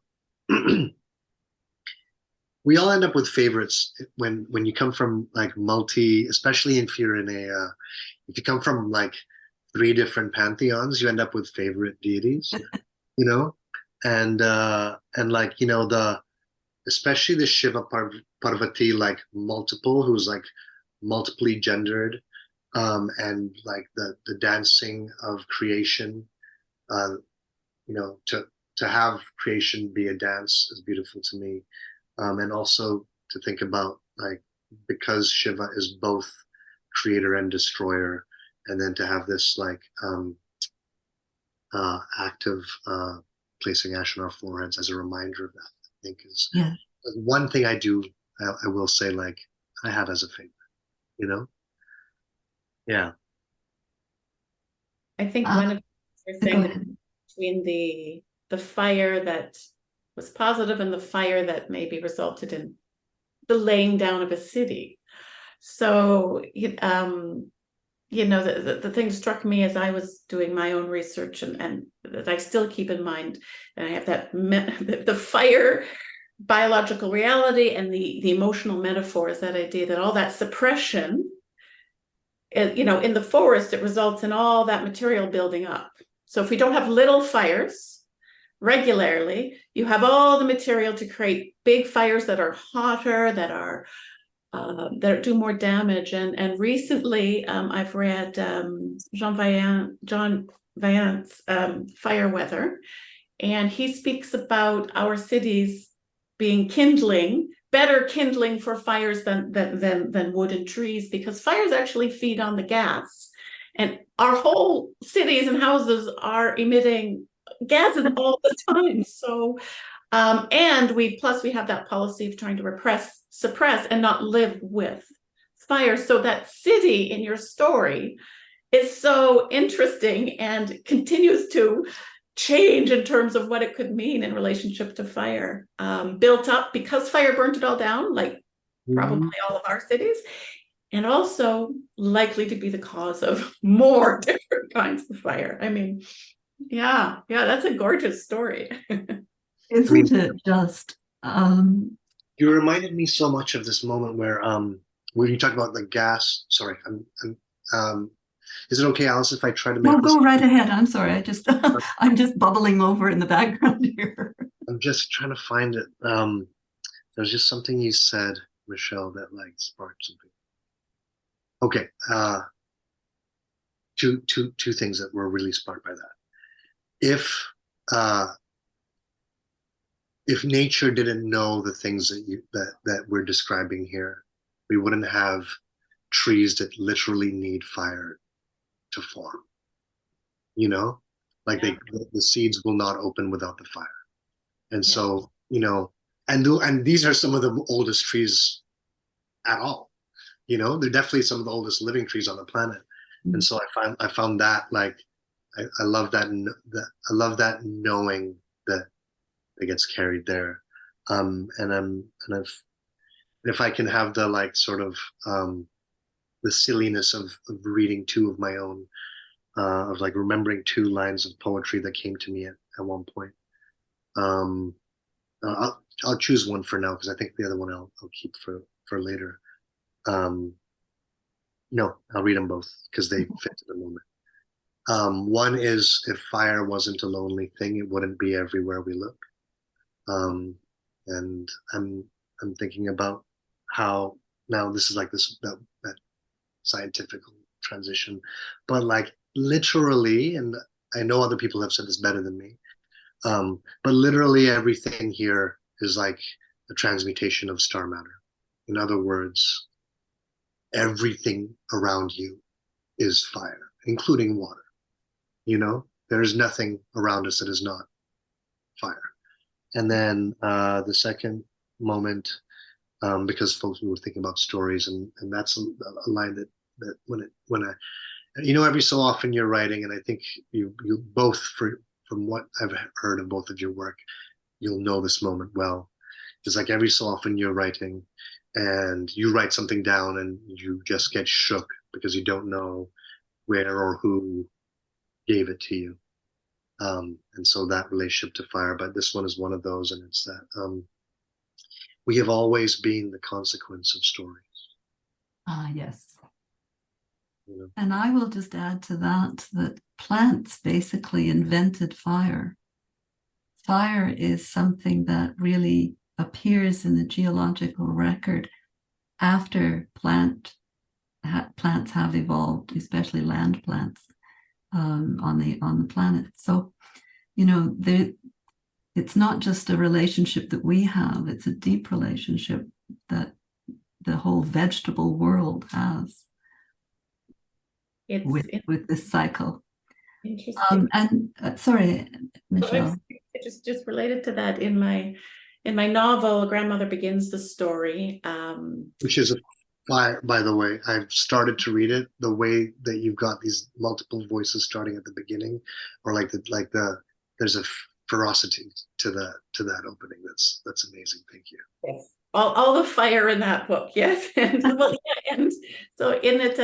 we all end up with favorites when you come from like especially if you're in if you come from like 3 different pantheons, you end up with favorite deities, you know, and like, you know, especially the Shiva Parvati, like multiple, who's like multiply gendered, and like the dancing of creation, you know, to have creation be a dance is beautiful to me. and also to think about like because Shiva is both creator and destroyer, and then to have this like act of placing ash on our foreheads as a reminder of that, I think is Yeah. one thing I do. I will say like I have as a favorite, you know? Yeah. I think Uh, one of you're Go saying the ahead. between the fire that was positive and the fire that maybe resulted in the laying down of a city. So the thing struck me as I was doing my own research and that I still keep in mind, and I have that the fire biological reality and the emotional metaphors, that idea that all that suppression, in the forest, it results in all that material building up. So if we don't have little fires regularly, you have all the material to create big fires that are hotter, that do more damage. And recently, I've read John Vaillant's Fire Weather, and he speaks about our cities being better kindling for fires than wood and trees, because fires actually feed on the gas, and our whole cities and houses are emitting gases all the time. So and we have that policy of trying to suppress, and not live with fire. So that city in your story is so interesting and continues to change in terms of what it could mean in relationship to fire. Built up because fire burnt it all down, like probably all of our cities, and also likely to be the cause of more different kinds of fire. I mean, yeah, that's a gorgeous story. Isn't it just? You reminded me so much of this moment where you talk about the gas. Sorry, is it okay, Alice, if I try to No, make this? go right ahead. I'm sorry. I'm just bubbling over in the background here. I'm just trying to find it. There's just something you said, Michelle, that like sparked something. Okay, two things that were really sparked by that. Uh, if nature didn't know the things that we're describing here, we wouldn't have trees that literally need fire to form. You know, like Yeah. the seeds will not open without the fire. And Yeah. so, and these are some of the oldest trees at all. They're definitely some of the oldest living trees on the planet. And so I found that like I love I love that knowing that it gets carried there. And if I can have the like sort of the silliness of reading two of my own, of like remembering two lines of poetry that came to me at one point. I'll choose one for now because I think the other one I'll keep for later. No, I'll read them both because they fit to the moment. One is, if fire wasn't a lonely thing, it wouldn't be everywhere we look. And I'm thinking about how now this is like that scientific transition, but like literally, and I know other people have said this better than me, but literally everything here is like a transmutation of star matter. In other words, everything around you is fire, including water. There is nothing around us that is not fire. And then the second moment, because folks were thinking about stories, and that's a line that when I every so often you're writing, and I think you both, from what I've heard of both of your work, you'll know this moment well. It's like every so often you're writing and you write something down and you just get shook because you don't know where or who gave it to you. And so that relationship to fire, but this one is one of those, and it's that we have always been the consequence of stories. Yes. And I will just add to that plants basically invented fire. Fire is something that really appears in the geological record after plants have evolved, especially land plants on the planet. So, it's not just a relationship that we have, it's a deep relationship that the whole vegetable world has It's with this cycle. interesting. And sorry, Michelle. Just related to that, in my novel, Grandmother Begins the Story, Which is by the way, I've started to read it. The way that you've got these multiple voices starting at the beginning, or there's a ferocity to that opening. That's amazing. Thank you. yes. All the fire in that book, yes. And well, yeah, and so in it,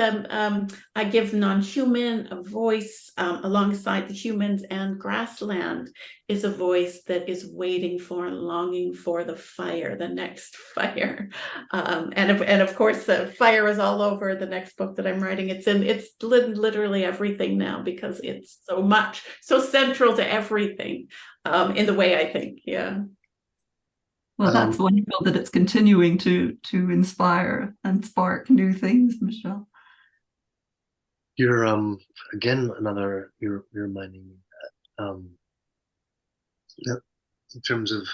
I give non-human a voice alongside the humans, and grassland is a voice that is waiting for and longing for the fire, the next fire. And of course, the fire is all over the next book that I'm writing. It's literally everything now, because it's so central to everything, in the way I think. Yeah. Well, that's wonderful that it's continuing to inspire and spark new things, Michelle. You're again you're reminding me that in terms of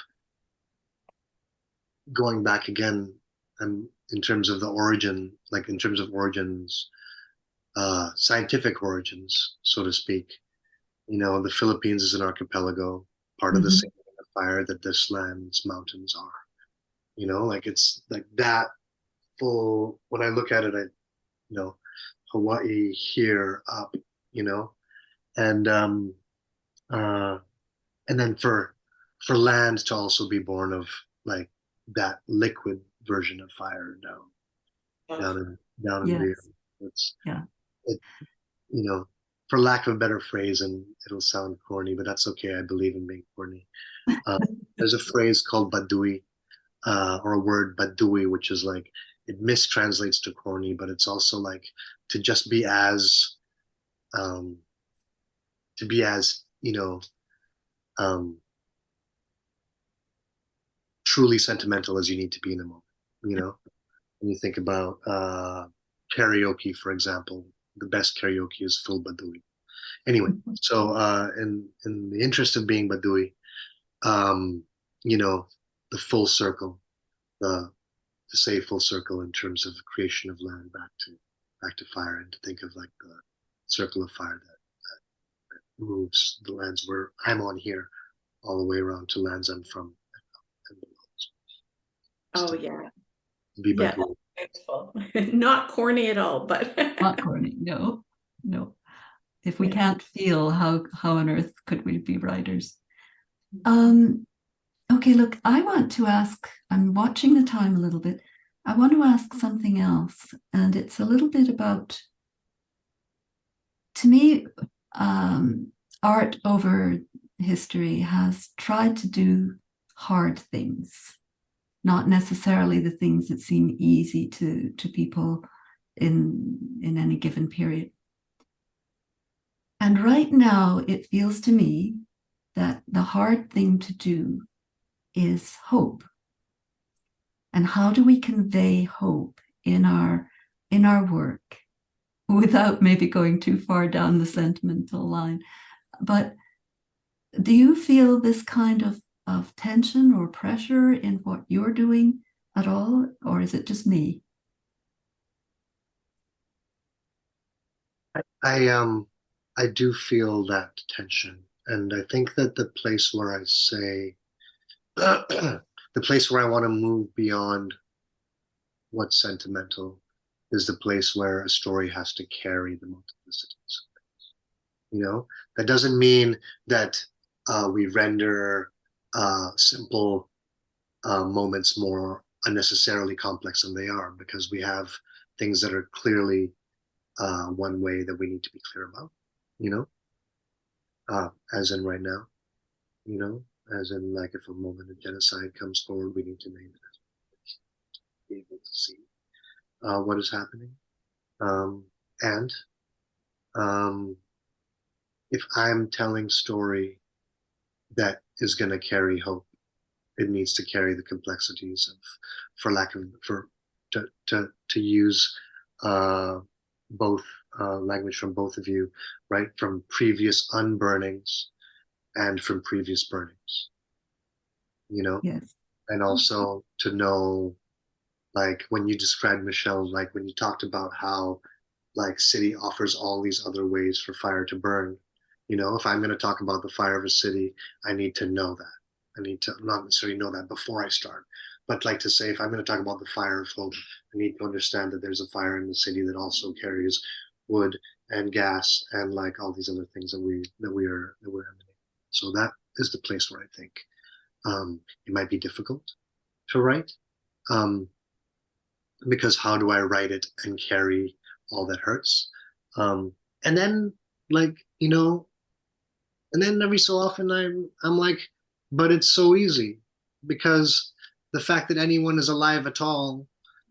going back again, and in terms of the origin, like in terms of origins, scientific origins, so to speak. The Philippines is an archipelago, part of the same ring of fire that this land's mountains are. Like it's like that full. When I look at it, Hawaii here up, and then for land to also be born of like that liquid version of fire down in the earth. It's for lack of a better phrase, and it'll sound corny, but that's okay. I believe in being corny. There's a phrase called badui, or a word badui, which is like, it mistranslates to corny, but it's also like to just be as truly sentimental as you need to be in a moment. When you think about karaoke, for example, the best karaoke is full badui. Anyway, so in the interest of being badui, the full circle, to say full circle in terms of the creation of land back to fire, and to think of like the circle of fire that moves the lands where I'm on here all the way around to lands I'm from. Oh yeah. Be Yeah, beautiful. Not corny at all, but not corny. No. If we can't feel, how on earth could we be writers? Okay, look, I want to ask, I'm watching the time a little bit. I want to ask something else, and it's a little bit about, to me, art over history has tried to do hard things, not necessarily the things that seem easy to people in any given period. And right now, it feels to me that the hard thing to do is hope. And how do we convey hope in our work without maybe going too far down the sentimental line? But do you feel this kind of tension or pressure in what you're doing at all, or is it just me? I do feel that tension, and I think that the place where I say the place where I want to move beyond what's sentimental is the place where a story has to carry the multiplicities. That doesn't mean that we render simple moments more unnecessarily complex than they are, because we have things that are clearly one way that we need to be clear about, as in right now, as in like if a moment of genocide comes forward, we need to name it, be able to see what is happening. And if I'm telling story that is going to carry hope, it needs to carry the complexities of, to use both language from both of you, right? From previous unburnings and from previous burnings. you know, Yes. and also to know, like when you described Michelle, like when you talked about how like city offers all these other ways for fire to burn. You know, if I'm going to talk about the fire of a city, I need to know that. I need to not necessarily know that before I start, but like to say, if I'm going to talk about the fire of hope, I need to understand that there's a fire in the city that also carries wood and gas and like all these other things that we're emanating. So that is the place where I think it might be difficult to write. Um, because how do I write it and carry all that hurts? Um, and then like, and then every so often I'm like, but it's so easy because the fact that anyone is alive at all,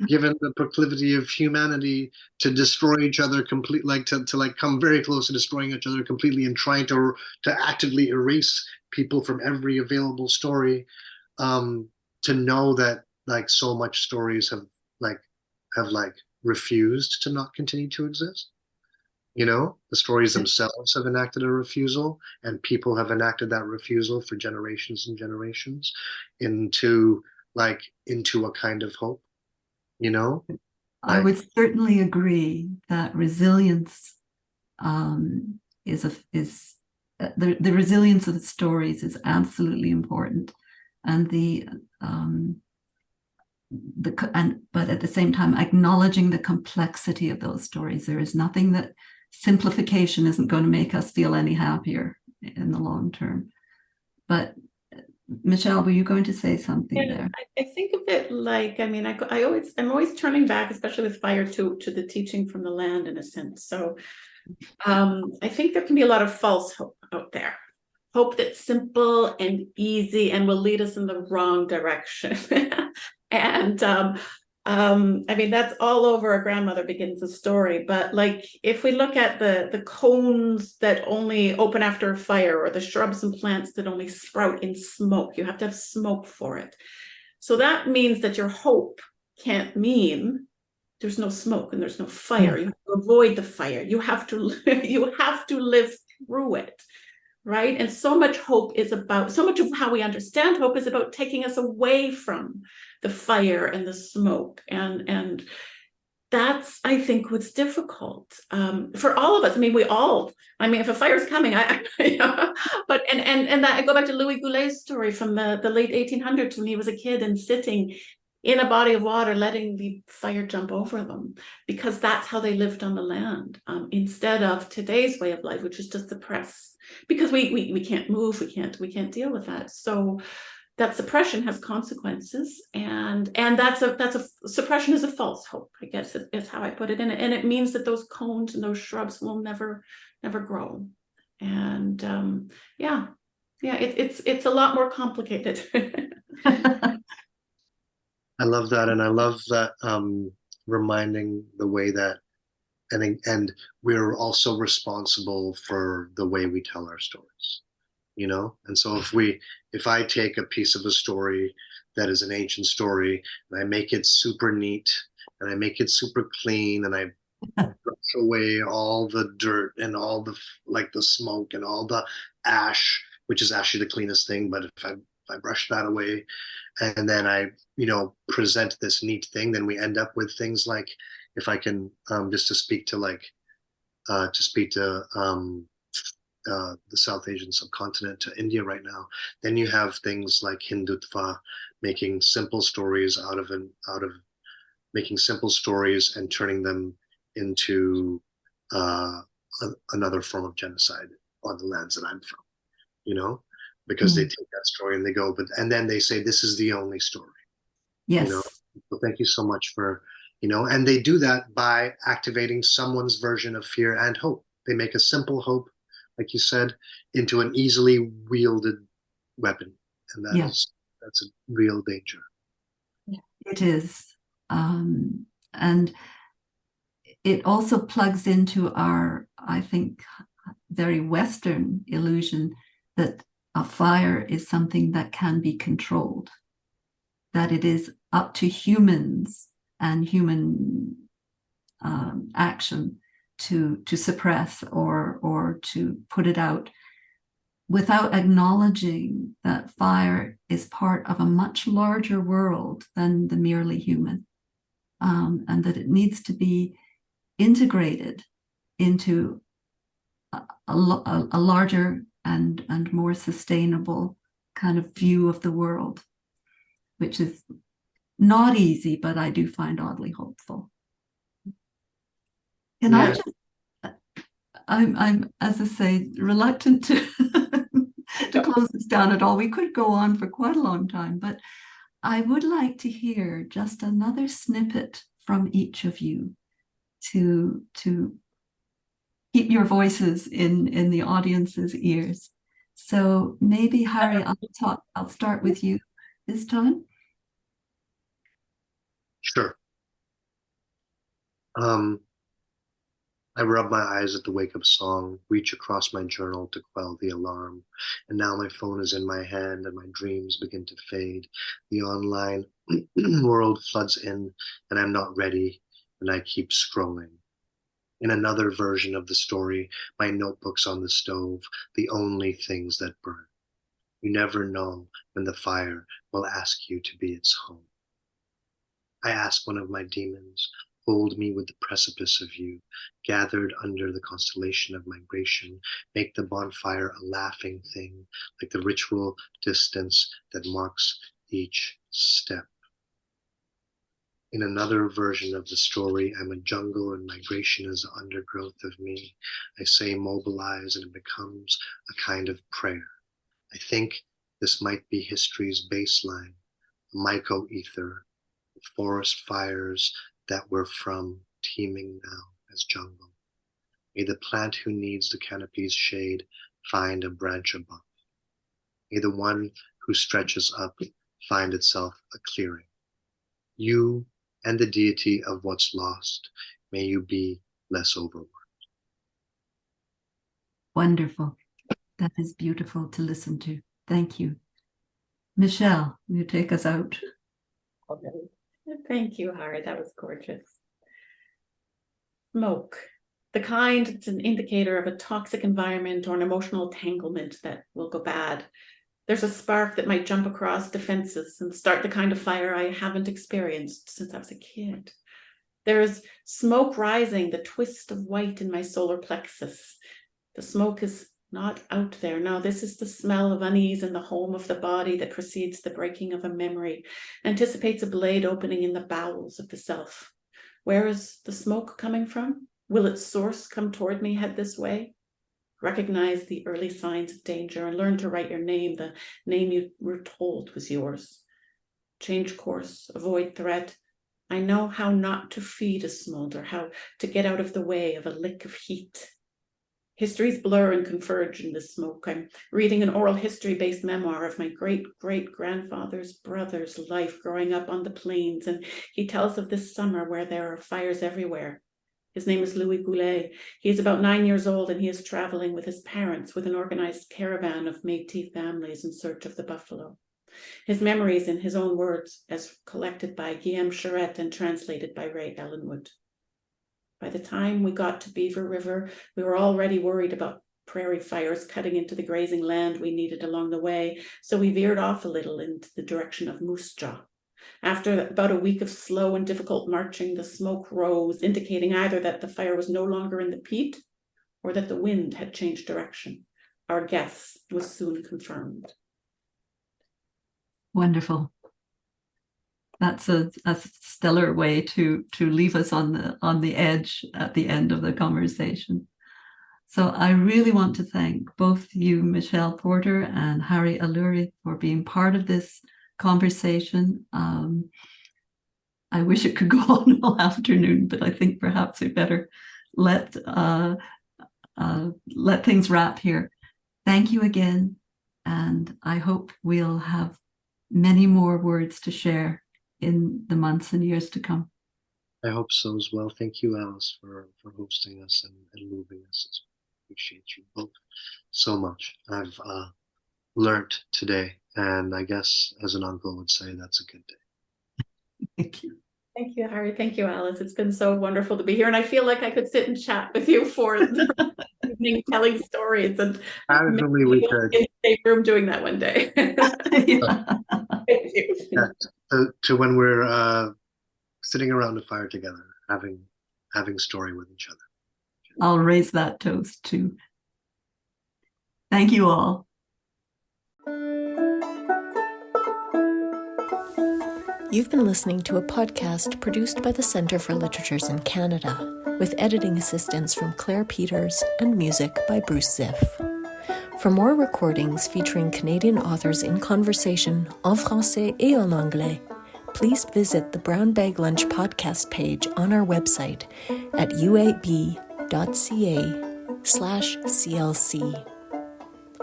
given the proclivity of humanity to destroy each other complete, like to like come very close to destroying each other completely and trying to actively erase people from every available story, um, to know that like so much stories like have refused to not continue to exist. The stories themselves have enacted a refusal, and people have enacted that refusal for generations and generations into a kind of hope, you know? I would certainly agree that resilience is the resilience of the stories is absolutely important, and but at the same time acknowledging the complexity of those stories. There is nothing that simplification isn't going to make us feel any happier in the long term. But Michelle, were you going to say something there? I think of it like, I mean, I'm always turning back, especially with fire, to the teaching from the land in a sense. So I think there can be a lot of false hope out there. Hope that's simple and easy and will lead us in the wrong direction. And I mean, that's all over A Grandmother Begins a Story. But like, if we look at the cones that only open after a fire, or the shrubs and plants that only sprout in smoke, you have to have smoke for it. So that means that your hope can't mean there's no smoke and there's no fire. You have to avoid the fire. You have to live through it. Right. And so much of how we understand hope is about taking us away from the fire and the smoke. And that's, I think, what's difficult for all of us. I mean, if a fire's coming, but that I go back to Louis Goulet's story from the late 1800s when he was a kid and sitting in a body of water, letting the fire jump over them, because that's how they lived on the land, instead of today's way of life, which is to suppress, because we can't move, we can't deal with that. So that suppression has consequences, and that's a suppression is a false hope, I guess is how I put it. And it means that those cones and those shrubs will never grow. And it's a lot more complicated. I love that, and I love that reminding the way that, and we're also responsible for the way we tell our stories, And so if I take a piece of a story that is an ancient story and I make it super neat and I make it super clean and I brush away all the dirt and all the smoke and all the ash, which is actually the cleanest thing, but if I brush that away and then I present this neat thing, then we end up with things like, if I can just to speak to the South Asian subcontinent, to India right now, then you have things like Hindutva, making simple stories making simple stories and turning them into another form of genocide on the lands that I'm from, because they take that story and they go, and then they say, this is the only story. Yes. So thank you so much for, and they do that by activating someone's version of fear and hope. They make a simple hope, like you said, into an easily wielded weapon. And that's a real danger. It is. And it also plugs into our, I think, very Western illusion that a fire is something that can be controlled, that it is up to humans and human action to suppress or to put it out. without acknowledging that fire is part of a much larger world than the merely human, and that it needs to be integrated into a larger and more sustainable kind of view of the world, which is not easy, but I do find oddly hopeful. And Yeah. I'm, as I say, reluctant to to close this down at all. We could go on for quite a long time, but I would like to hear just another snippet from each of you to keep your voices in the audience's ears. So maybe, Harry, I'll start with you this time. Sure. I rub my eyes at the wake-up song, reach across my journal to quell the alarm, and now my phone is in my hand and my dreams begin to fade. The online world floods in and I'm not ready, and I keep scrolling. In another version of the story, my notebook's on the stove, the only things that burn. You never know when the fire will ask you to be its home. I ask one of my demons, hold me with the precipice of you, gathered under the constellation of migration, make the bonfire a laughing thing, like the ritual distance that marks each step. In another version of the story, I'm a jungle and migration is the undergrowth of me. I say mobilize and it becomes a kind of prayer. I think this might be history's baseline, a myco-ether, forest fires that we're from teeming now as jungle. May the plant who needs the canopy's shade find a branch above. May the one who stretches up find itself a clearing. You and the deity of what's lost, may you be less overworked. Wonderful. That is beautiful to listen to. Thank you. Michelle, you take us out. Okay. Thank you, Harry. That was gorgeous. Smoke. The kind that's an indicator of a toxic environment or an emotional entanglement that will go bad. There's a spark that might jump across defenses and start the kind of fire I haven't experienced since I was a kid. There is smoke rising, the twist of white in my solar plexus. The smoke is not out there. No, this is the smell of unease in the home of the body that precedes the breaking of a memory, anticipates a blade opening in the bowels of the self. Where is the smoke coming from? Will its source come toward me, head this way? Recognize the early signs of danger and learn to write your name, the name you were told was yours. Change course, avoid threat. I know how not to feed a smolder, how to get out of the way of a lick of heat. Histories blur and converge in the smoke. I'm reading an oral history-based memoir of my great-great-grandfather's brother's life growing up on the plains, and he tells of this summer where there are fires everywhere. His name is Louis Goulet. He is about 9 years old and he is traveling with his parents with an organized caravan of Métis families in search of the buffalo. His memories in his own words as collected by Guillaume Charette and translated by Ray Ellenwood. By the time we got to Beaver River, we were already worried about prairie fires cutting into the grazing land we needed along the way, so we veered off a little into the direction of Moose Jaw. After about a week of slow and difficult marching, the smoke rose, indicating either that the fire was no longer in the peat or that the wind had changed direction. Our guess was soon confirmed. Wonderful. That's a stellar way to leave us on the edge at the end of the conversation. So I really want to thank both you, Michelle Porter and Harry Alluri, for being part of this conversation. I wish it could go on all afternoon, but I think perhaps we better let things wrap here. Thank you again, and I hope we'll have many more words to share in the months and years to come. I hope so as well. Thank you, Alice, for hosting us and moving us. Appreciate you both so much. I've learnt today, and I guess as an uncle would say, that's a good day. Thank you. Thank you, Harry. Thank you, Alice. It's been so wonderful to be here, and I feel like I could sit and chat with you for evening telling stories, and Absolutely, we maybe could. in the same room doing that one day. Yeah. Thank you. Yeah, to when we're sitting around the fire together, having story with each other. I'll raise that toast too. Thank you all. You've been listening to a podcast produced by the Centre for Literatures in Canada, with editing assistance from Claire Peters and music by Bruce Ziff. For more recordings featuring Canadian authors in conversation en français et en anglais, please visit the Brown Bag Lunch podcast page on our website at uab.ca/CLC.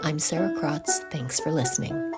I'm Sarah Krotz. Thanks for listening.